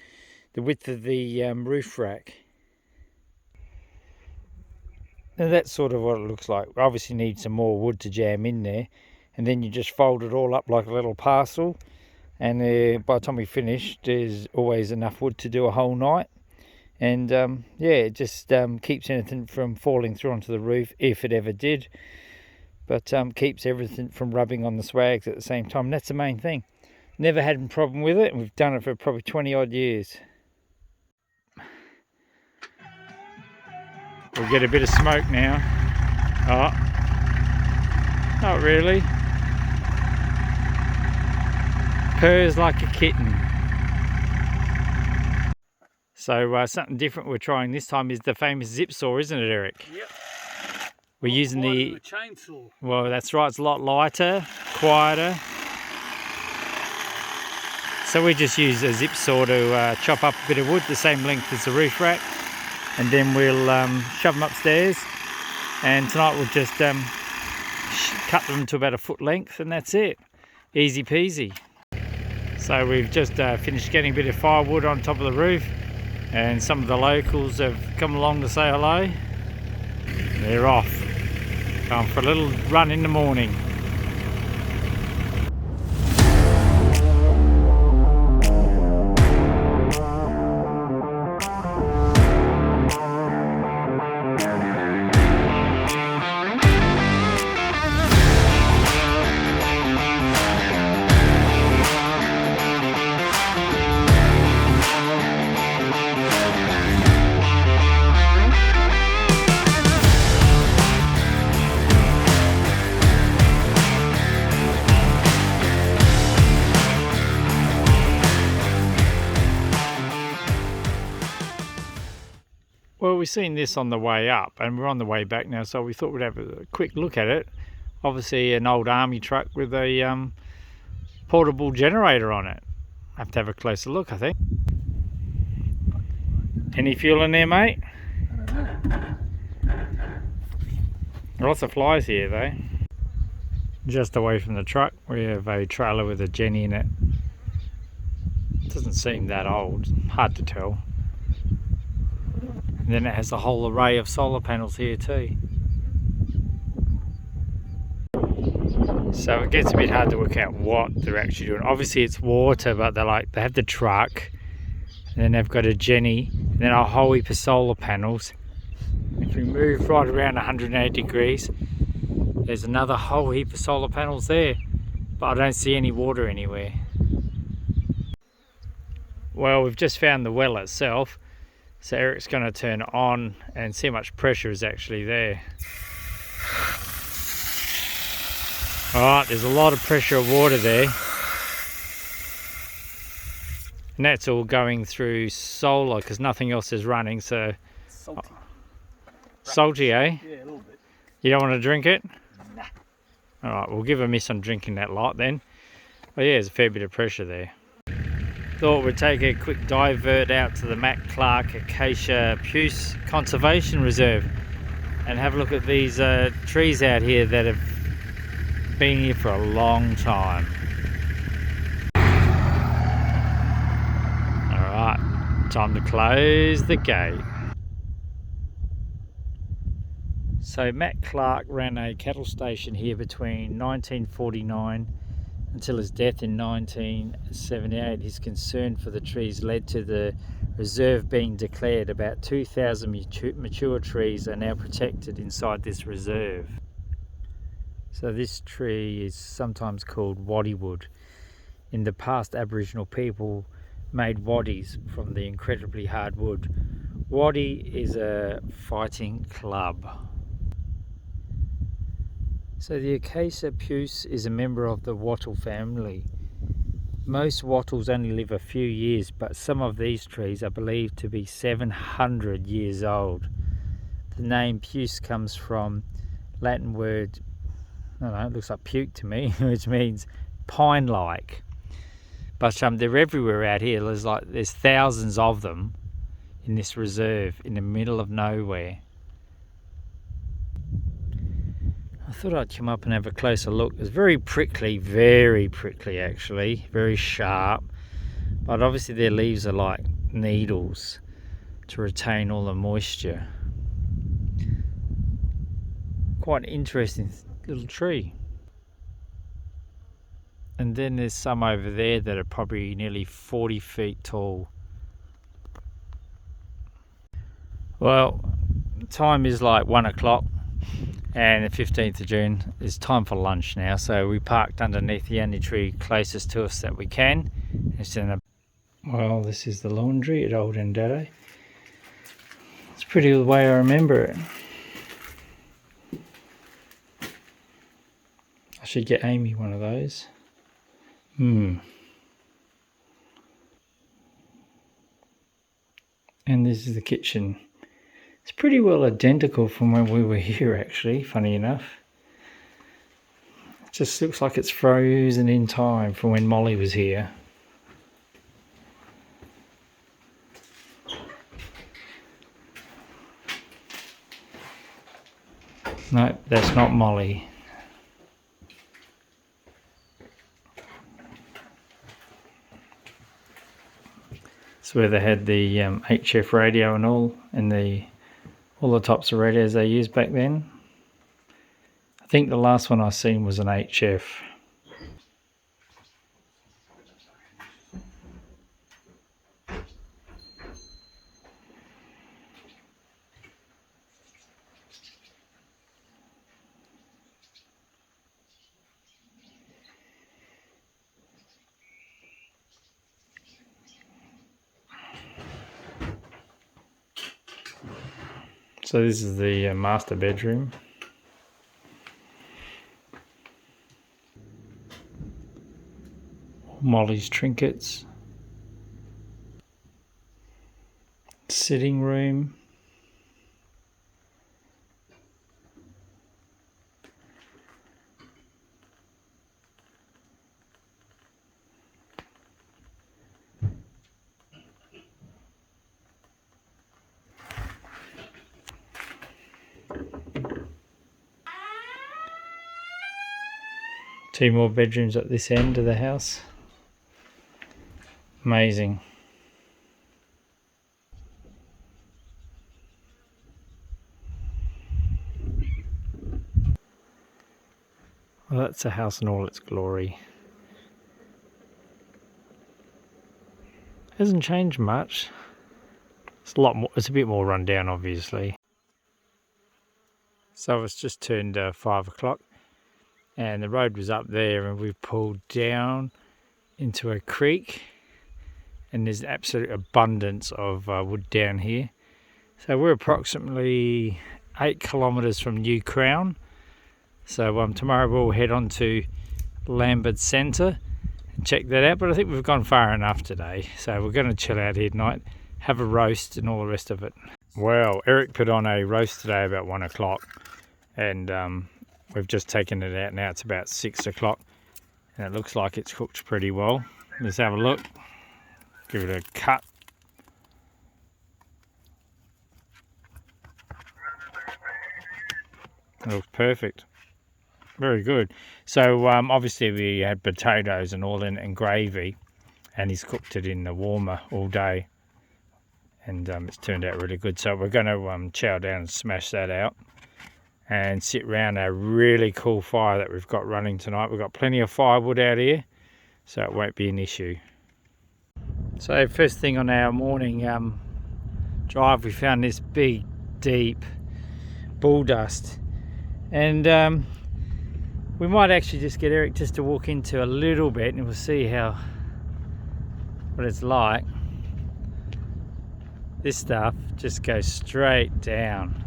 the width of the roof rack. Now that's sort of what it looks like. We obviously need some more wood to jam in there, and then you just fold it all up like a little parcel, and by the time we finish, there's always enough wood to do a whole night. And yeah, it just keeps anything from falling through onto the roof, if it ever did, but keeps everything from rubbing on the swags at the same time. And that's the main thing. Never had a problem with it, and we've done it for probably 20 odd years. We'll get a bit of smoke now. Oh, not really. Purrs like a kitten. So something different we're trying this time is the famous zip saw, isn't it, Eric? Yep. We're using the chainsaw. Well, that's right. It's a lot lighter, quieter. So we just use a zip saw to chop up a bit of wood the same length as the roof rack, and then we'll shove them upstairs. And tonight we'll just cut them to about a foot length, and that's it. Easy peasy. So we've just finished getting a bit of firewood on top of the roof, and some of the locals have come along to say hello. They're off, going for a little run in the morning. Well, we've seen this on the way up, and we're on the way back now, so we thought we'd have a quick look at it. Obviously an old army truck with a portable generator on it. I have to have a closer look, I think. Any fuel in there, mate? Lots of flies here though. Just away from the truck we have a trailer with a Jenny in it. Doesn't seem that old, hard to tell. And then it has a whole array of solar panels here too. So it gets a bit hard to work out what they're actually doing. Obviously it's water, but they have the truck, and then they've got a Jenny, and then a whole heap of solar panels. If we move right around 180 degrees, there's another whole heap of solar panels there, but I don't see any water anywhere. Well, we've just found the well itself, so Eric's going to turn it on and see how much pressure is actually there. Alright, there's a lot of pressure of water there. And that's all going through solar because nothing else is running, so... Salty. Salty, eh? Yeah, a little bit. You don't want to drink it? Nah. Alright, we'll give a miss on drinking that lot then. Oh yeah, there's a fair bit of pressure there. Thought we'd take a quick divert out to the Mac Clark Acacia Puce Conservation Reserve and have a look at these trees out here that have been here for a long time. Alright, time to close the gate. So Matt Clark ran a cattle station here between 1949 until his death in 1978. His concern for the trees led to the reserve being declared. About 2,000 mature trees are now protected inside this reserve. So this tree is sometimes called waddy wood. In the past, Aboriginal people made waddies from the incredibly hard wood. Waddy is a fighting club. So the Acacia puce is a member of the wattle family. Most wattles only live a few years, but some of these trees are believed to be 700 years old. The name puce comes from Latin word, I don't know, it looks like puke to me, which means pine-like. But they're everywhere out here. There's thousands of them in this reserve in the middle of nowhere. I thought I'd come up and have a closer look. It's very prickly actually, very sharp. But obviously their leaves are like needles to retain all the moisture. Quite an interesting little tree. And then there's some over there that are probably nearly 40 feet tall. Well, time is like 1 o'clock. And the 15th of June is time for lunch now, so we parked underneath the only tree closest to us that we can. Well, this is the laundry at Old Oodnadatta. It's pretty the way I remember it. I should get Amy one of those. And this is the kitchen. It's pretty well identical from when we were here actually, funny enough. It just looks like it's frozen in time from when Molly was here. No, that's not Molly. It's where they had the HF radio and all, and all the types of radios they used back then. I think the last one I seen was an HF. So this is the master bedroom. Molly's trinkets. Sitting room. 2 more bedrooms at this end of the house. Amazing. Well, that's a house in all its glory. Hasn't changed much. It's a lot more. It's a bit more run down, obviously. So it's just turned 5 o'clock, and the road was up there, and we've pulled down into a creek, and there's absolute abundance of wood down here. So we're approximately 8 kilometres from New Crown. So tomorrow we'll head on to Lambert Centre and check that out, but I think we've gone far enough today, so we're going to chill out here tonight, have a roast and all the rest of it. Well, Eric put on a roast today about 1 o'clock, and we've just taken it out now. It's about 6 o'clock, and it looks like it's cooked pretty well. Let's have a look, give it a cut. It looks perfect. Very good. So obviously we had potatoes and all in it and gravy, and he's cooked it in the warmer all day, and it's turned out really good. So we're going to chow down and smash that out and sit around a really cool fire that we've got running tonight. We've got plenty of firewood out here, so it won't be an issue. So first thing on our morning drive, we found this big deep bull dust, and we might actually just get Eric just to walk into a little bit, and we'll see what it's like. This stuff just goes straight down.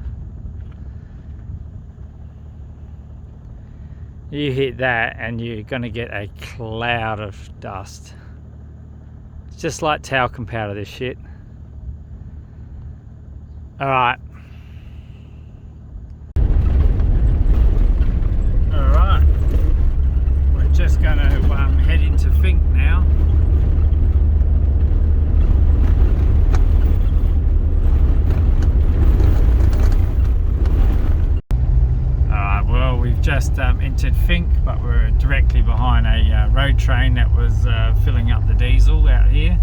You hit that and you're going to get a cloud of dust. It's just like talcum powder, this shit. Alright. We're just going to head into Finke now. Alright, well, we've just entered Finke, but we're directly behind a road train that was filling up the diesel out here.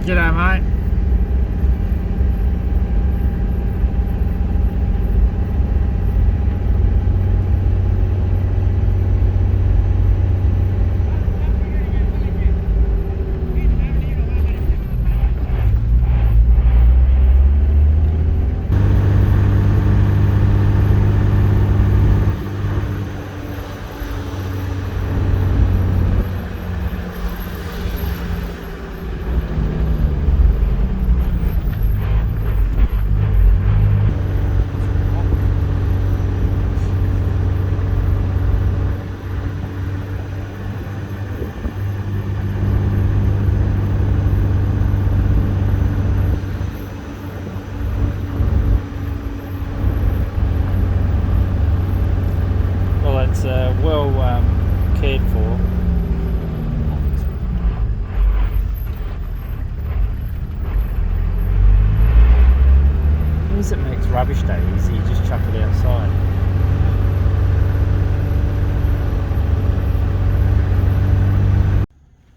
G'day, mate. Well cared for. Means it makes rubbish day easy, you just chuck it outside.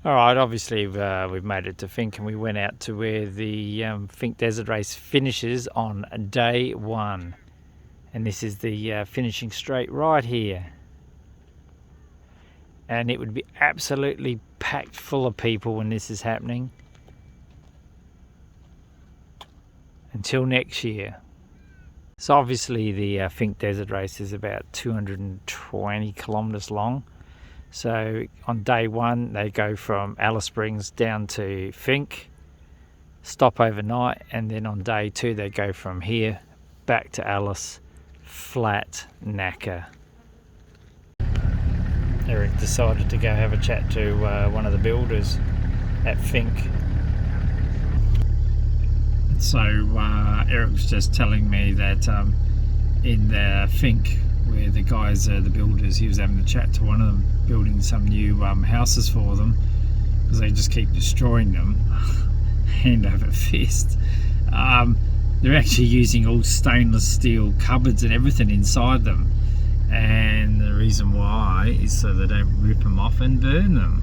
Alright, obviously we've made it to Finke, and we went out to where the Finke Desert Race finishes on day 1. And this is the finishing straight right here. And it would be absolutely packed full of people when this is happening. Until next year. So obviously the Finke Desert Race is about 220 kilometres long. So on day 1 they go from Alice Springs down to Finke. stop overnight, and then on day 2 they go from here back to Alice, flat knacker. Eric decided to go have a chat to one of the builders at Finke. So Eric was just telling me that in the Finke, where the guys are the builders, he was having a chat to one of them building some new houses for them, because they just keep destroying them hand over fist. They're actually using all stainless steel cupboards and everything inside them, and the reason why is so they don't rip them off and burn them.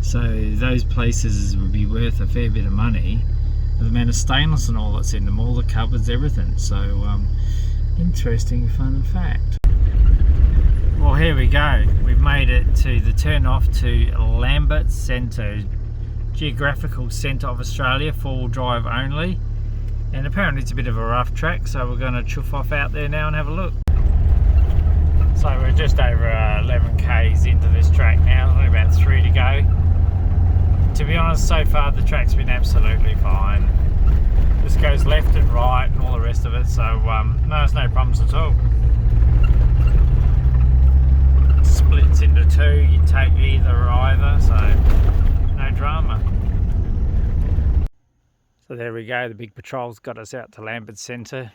So those places would be worth a fair bit of money, the amount of stainless and all that's in them, all the cupboards, everything. So interesting fun fact. Well, here we go, we've made it to the turn off to Lambert Centre, geographical centre of Australia, 4-wheel drive only, and apparently it's a bit of a rough track, so we're going to chuff off out there now and have a look. So we're just over 11 k's into this track now, only about 3 to go. To be honest, so far the track's been absolutely fine. This goes left and right and all the rest of it, so no, there's no problems at all. Splits into 2, you take either or either, so no drama. So there we go, the big patrol's got us out to Lambert Centre.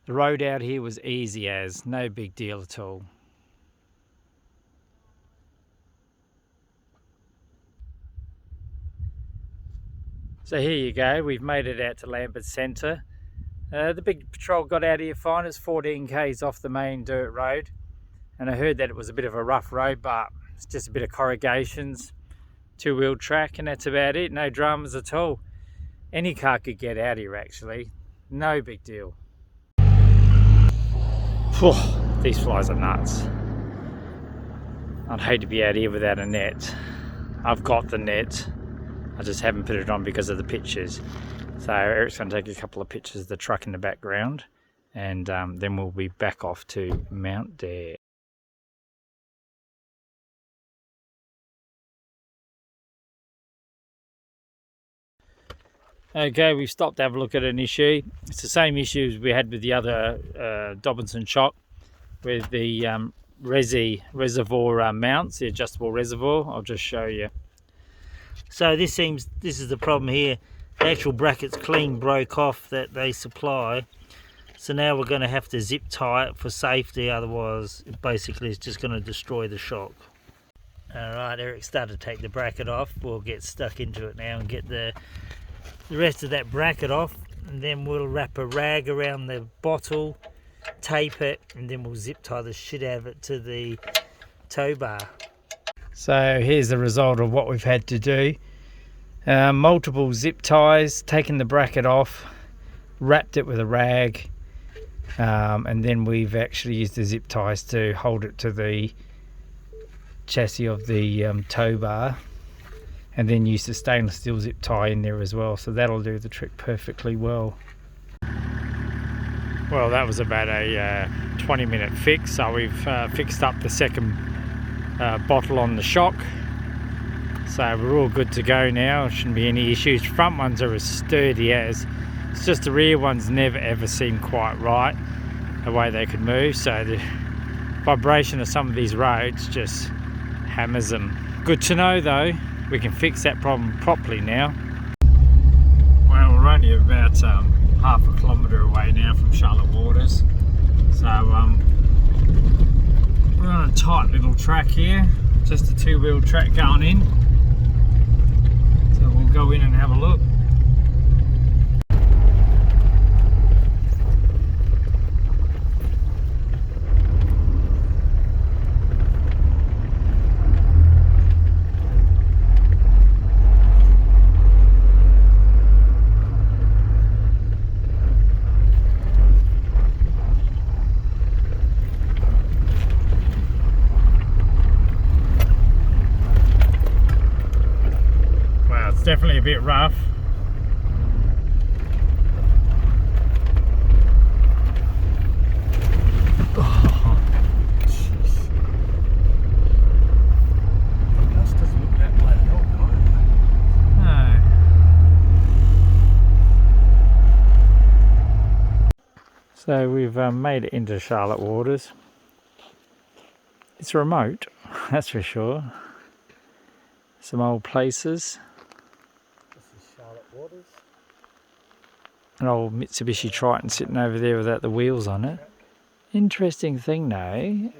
The road out here was easy as, no big deal at all. So here you go, we've made it out to Lambert Centre. The big patrol got out here fine, it's 14 k's off the main dirt road. And I heard that it was a bit of a rough road, but it's just a bit of corrugations, 2-wheel track, and that's about it, no dramas at all. Any car could get out here actually, no big deal. Whew, these flies are nuts. I'd hate to be out here without a net. I've got the net, I just haven't put it on because of the pictures. So Eric's going to take a couple of pictures of the truck in the background, and then we'll be back off to Mount Dare. Okay, we've stopped to have a look at an issue. It's the same issue as we had with the other Dobinson shop, with the reservoir mounts, the adjustable reservoir. I'll just show you. So this is the problem here. The actual brackets clean broke off that they supply. So now we're going to have to zip tie it for safety, otherwise it basically is just going to destroy the shock. Alright, Eric started to take the bracket off. We'll get stuck into it now and get the rest of that bracket off, and then we'll wrap a rag around the bottle, tape it, and then we'll zip tie the shit out of it to the tow bar. So here's the result of what we've had to do. Multiple zip ties, taken the bracket off, wrapped it with a rag, and then we've actually used the zip ties to hold it to the chassis of the tow bar, and then use the stainless steel zip tie in there as well, so that'll do the trick perfectly well. Well, that was about a 20-minute fix, so we've fixed up the second bottle on the shock, so we're all good to go now. Shouldn't be any issues. Front ones are as sturdy as, it's just the rear ones never ever seem quite right the way they could move, so the vibration of some of these roads just hammers them. Good to know though, we can fix that problem properly now. Well, we're only about half a kilometre away now from Charlotte Waters, so we're on a tight little track here, just a 2-wheel track going in, so we'll go in and have a look. Definitely a bit rough. Oh, jeez. This doesn't look that bad at all, no. So we've made it into Charlotte Waters. It's remote, that's for sure. Some old places. This is Charlotte Waters. An old Mitsubishi Triton sitting over there without the wheels on it. Interesting thing though,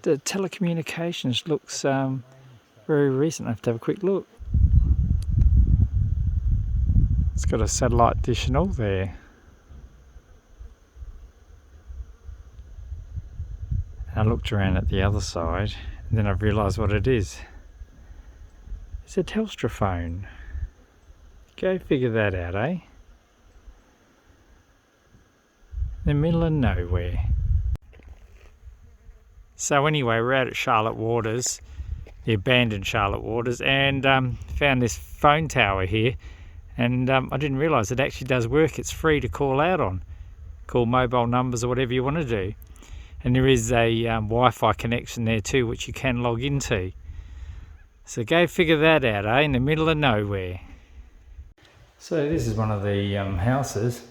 the telecommunications looks very recent. I have to have a quick look. It's got a satellite dish and all there. I looked around at the other side and then I've realised what it is. It's a Telstra phone. Go figure that out, eh? In the middle of nowhere. So anyway, we're out at Charlotte Waters, the abandoned Charlotte Waters, and found this phone tower here. And I didn't realise it actually does work. It's free to call out on. Call mobile numbers or whatever you want to do. And there is a Wi-Fi connection there too, which you can log into. So go figure that out, eh? In the middle of nowhere. So this is one of the houses.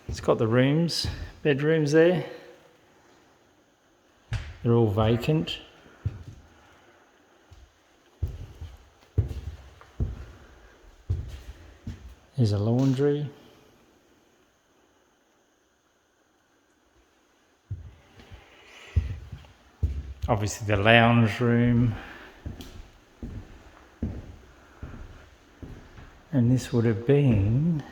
It's got the rooms, bedrooms there. They're all vacant. There's a laundry. Obviously the lounge room. And this would have been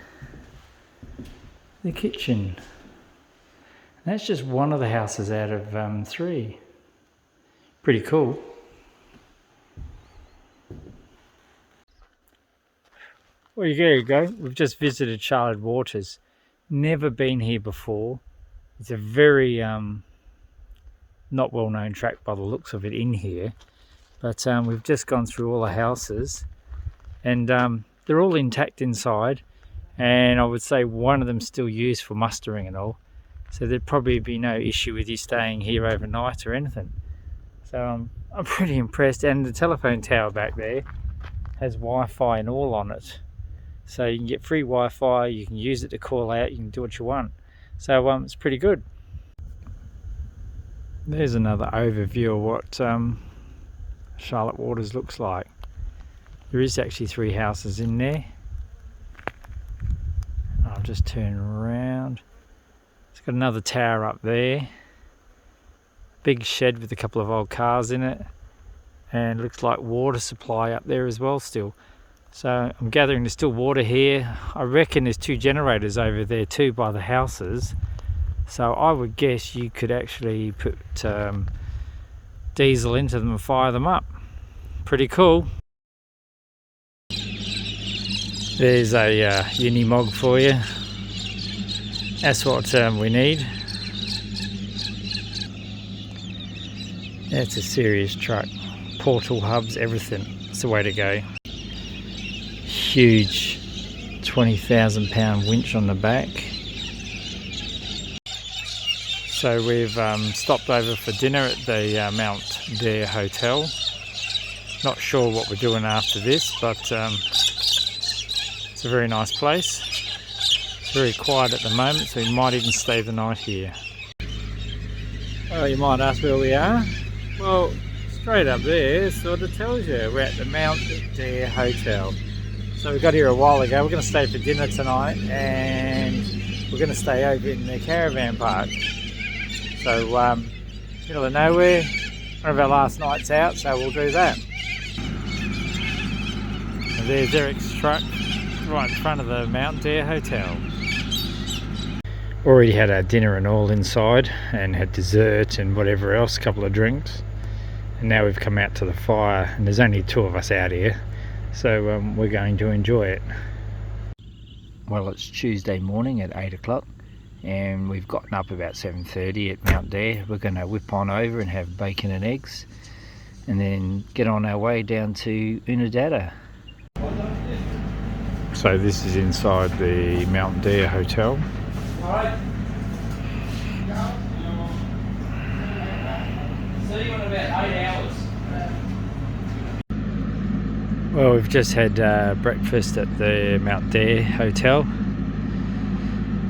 the kitchen. And that's just one of the houses out of 3. Pretty cool. Well, there you go. We've just visited Charlotte Waters. Never been here before. It's a very not well-known track by the looks of it in here. But we've just gone through all the houses. And they're all intact inside. And I would say one of them's still used for mustering and all. So there'd probably be no issue with you staying here overnight or anything. So I'm pretty impressed. And the telephone tower back there has Wi-Fi and all on it. So you can get free Wi-Fi, you can use it to call out, you can do what you want. So it's pretty good. There's another overview of what Charlotte Waters looks like. There is actually 3 houses in there. I'll just turn around. It's got another tower up there. Big shed with a couple of old cars in it. And looks like water supply up there as well still. So I'm gathering there's still water here. I reckon there's 2 generators over there too by the houses. So I would guess you could actually put diesel into them and fire them up. Pretty cool. There's a Unimog for you. That's what we need. That's a serious truck. Portal hubs, everything. It's the way to go. Huge 20,000 £, winch on the back. So we've stopped over for dinner at the Mount Dare Hotel. Not sure what we're doing after this, but it's a very nice place. It's very quiet at the moment, so we might even stay the night here. Well, you might ask where we are. Well, straight up there sort of tells you we're at the Mount Dare Hotel. So we got here a while ago. We're going to stay for dinner tonight, and we're going to stay over in the caravan park. So middle of nowhere, one of our last nights out, so we'll do that. And there's Eric's truck right in front of the Mount Dare Hotel. Already had our dinner and all inside, and had dessert and whatever else, a couple of drinks. And now we've come out to the fire, and there's only 2 of us out here. So we're going to enjoy it. Well, it's Tuesday morning at 8 o'clock and we've gotten up about 7:30 at Mount Dare. We're going to whip on over and have bacon and eggs and then get on our way down to Oodnadatta. So this is inside the Mount Dare Hotel. See you in about 8 hours. Well, we've just had breakfast at the Mount Dare Hotel.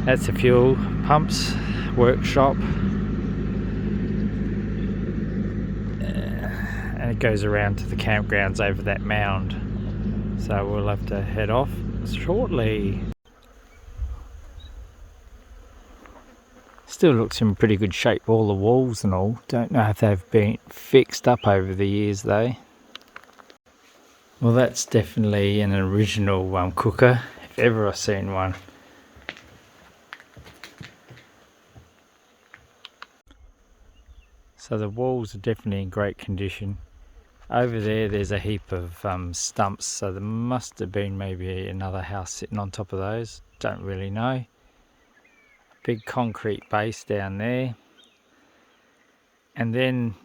That's the fuel pumps workshop. And it goes around to the campgrounds over that mound. So we'll have to head off shortly. Still looks in pretty good shape, all the walls and all. Don't know if they've been fixed up over the years though. Well, that's definitely an original cooker, if ever I've seen one. So the walls are definitely in great condition. Over there's a heap of stumps, so there must have been maybe another house sitting on top of those. Don't really know. Big concrete base down there. And then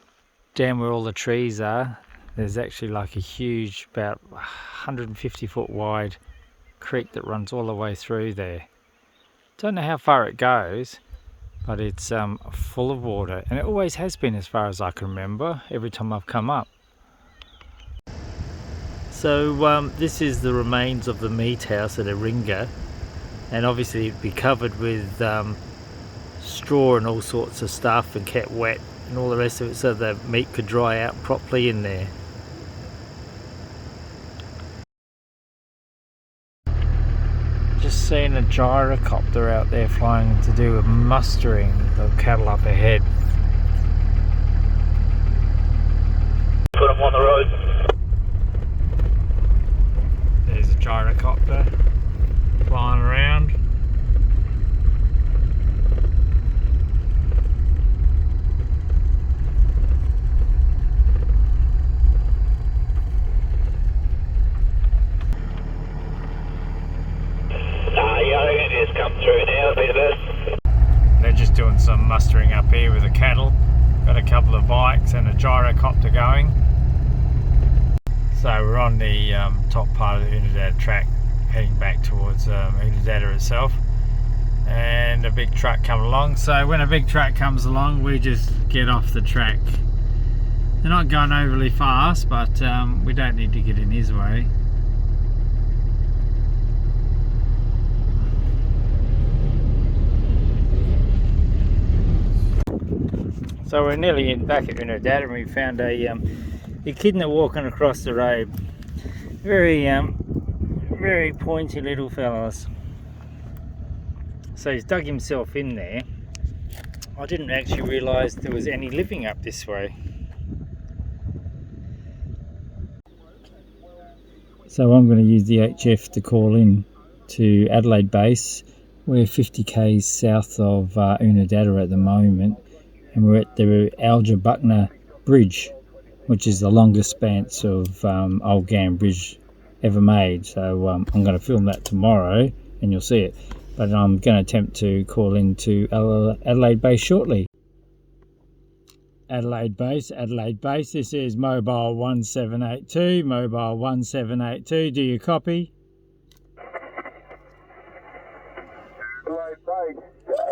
down where all the trees are, there's actually like a huge, about 150 foot wide creek that runs all the way through there. Don't know how far it goes, but it's full of water, and it always has been as far as I can remember, every time I've come up. So this is the remains of the meat house at Aringa, and obviously it'd be covered with straw and all sorts of stuff and kept wet and all the rest of it so the meat could dry out properly in there. Just seeing a gyrocopter out there flying to do a mustering the cattle up ahead. Put them on the road. There's a gyrocopter flying around. Just come through now, business. They're just doing some mustering up here with the cattle. Got a couple of bikes and a gyrocopter going. So we're on the top part of the Oodnadatta track, heading back towards Oodnadatta itself. And a big truck coming along. So when a big truck comes along, we just get off the track. They're not going overly fast, but we don't need to get in his way. So we're nearly back at Oodnadatta, and we found a echidna walking across the road. Very pointy little fellas. So he's dug himself in there. I didn't actually realise there was any living up this way. So I'm going to use the HF to call in to Adelaide base. We're 50 k's south of Oodnadatta at the moment. And we're at the Algebutna Bridge, which is the longest span of Old Gam Bridge ever made. So I'm going to film that tomorrow and you'll see it. But I'm going to attempt to call into Adelaide base shortly. Adelaide base, this is mobile 1782, mobile 1782, do you copy?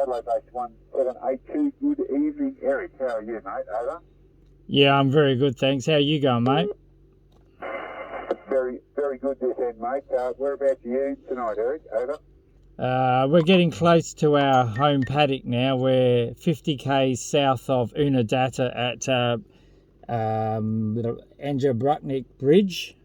Adelaide base 1782, good evening, Eric. How are you, mate? Over. Yeah, I'm very good, thanks. How are you going, mate? Very, very good this end, mate. Whereabouts are you tonight, Eric? Over. We're getting close to our home paddock now. We're 50 k's south of Oodnadatta at Algebutna Bridge.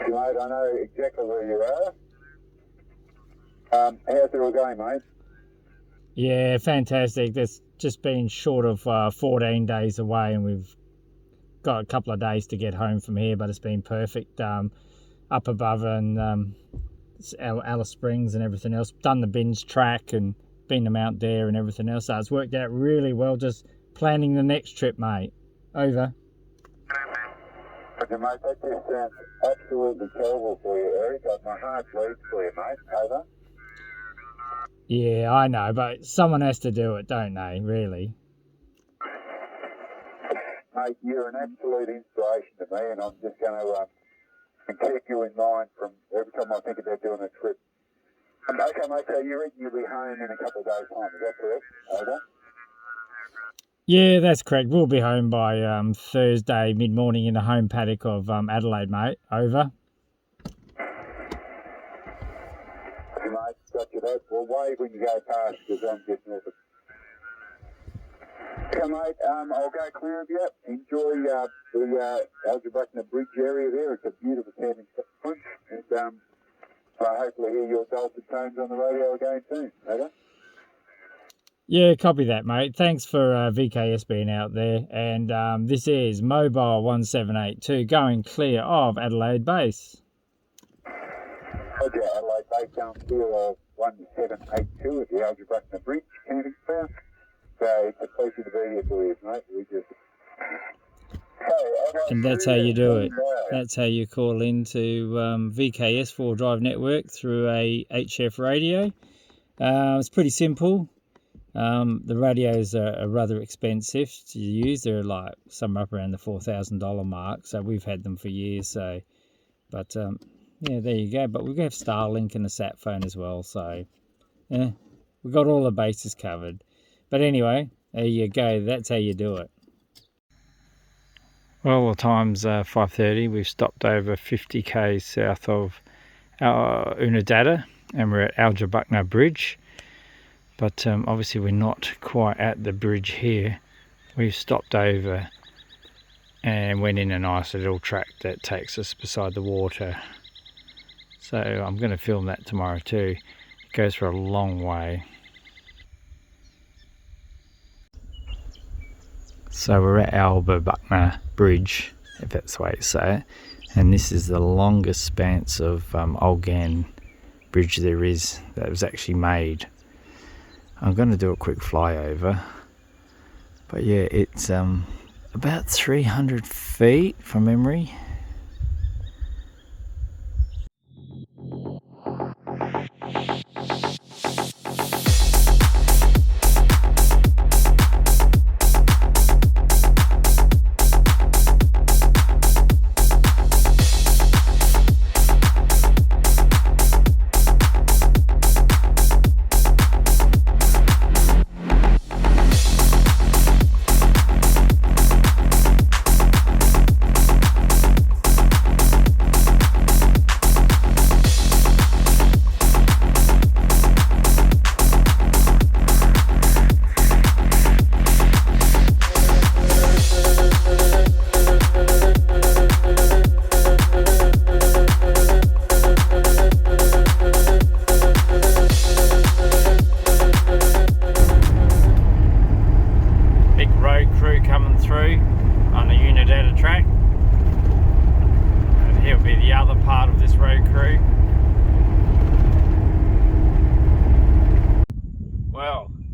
Mate, I know exactly where you are. How's it all going, mate? Yeah, fantastic. That's just been short of 14 days away, and we've got a couple of days to get home from here, but it's been perfect. Up above and Alice Springs and everything else. Done the Bins track and been to Mount Dare and everything else. So it's worked out really well, just planning the next trip, mate. Over. Okay, mate, that just sounds absolutely terrible for you, Eric. My heart bleeds for you, mate. Over. Yeah, I know, but someone has to do it, don't they, really? Mate, you're an absolute inspiration to me, and I'm just going to keep you in mind from every time I think about doing a trip. Okay, mate, so you reckon you'll be home in a couple of days' time, is that correct? Over. Yeah, that's correct. We'll be home by Thursday mid-morning in the home paddock of Adelaide, mate. Over. wave when you go past because I'm just north of. Okay, mate, I'll go clear of you. Enjoy the Algebruckner Bridge area there. It's a beautiful camping spot. And I'll hopefully hear your dulcet tones on the radio again soon. Okay? Yeah, copy that, mate. Thanks for VKS being out there. And this is Mobile 1782 going clear of Adelaide Base. Roger, Adelaide Base going clear of 1782 at the Algebruckner Bridge camping spot. So it's a pleasure to be here for you, mate. We just... And that's how you do it. That's how you call into VKS 4Drive Network through a HF radio. It's pretty simple. The radios are rather expensive to use. They're like some up around the $4,000 mark. So we've had them for years. So, but yeah, there you go. But we have Starlink and a sat phone as well. So yeah, we've got all the bases covered. But anyway, there you go. That's how you do it. Well, the time's 5:30. We've stopped over 50 k's south of Oodnadatta, and we're at Algebruckner Bridge. But obviously we're not quite at the bridge here. We've stopped over and went in a nice little track that takes us beside the water. So I'm going to film that tomorrow too. It goes for a long way. So we're at Algebruckner Bridge, if that's the way you say it. And this is the longest span of Olgan bridge there is that was actually made. I'm going to do a quick flyover, but yeah, it's about 300 feet from memory.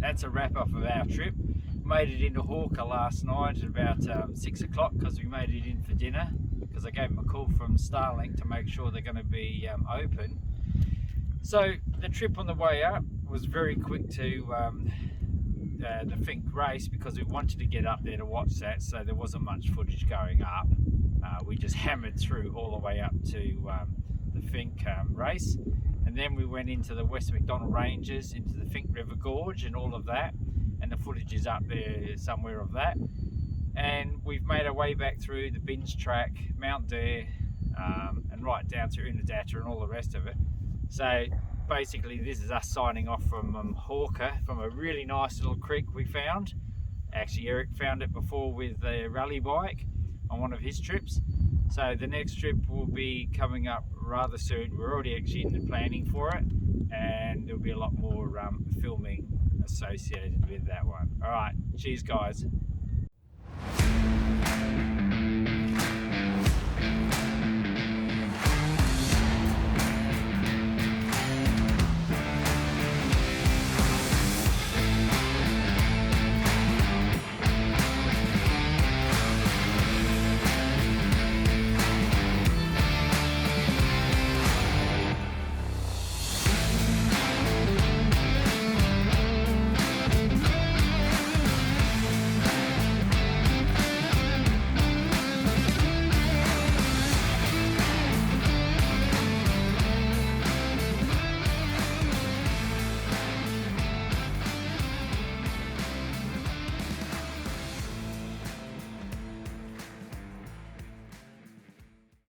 That's a wrap up of our trip. Made it into Hawker last night at about 6 o'clock because we made it in for dinner, because I gave them a call from Starlink to make sure they're going to be open. So the trip on the way up was very quick to the Finke race, because we wanted to get up there to watch that, so there wasn't much footage going up. We just hammered through all the way up to the Finke race. And then we went into the West McDonnell Ranges, into the Finke River Gorge and all of that. And the footage is up there somewhere of that. And we've made our way back through the Binge Track, Mount Dare, and right down to Oodnadatta and all the rest of it. So basically this is us signing off from Hawker, from a really nice little creek we found. Actually, Eric found it before with the rally bike on one of his trips. So the next trip will be coming up rather soon. We're already actually in the planning for it, and there'll be a lot more filming associated with that one. All right, cheers guys.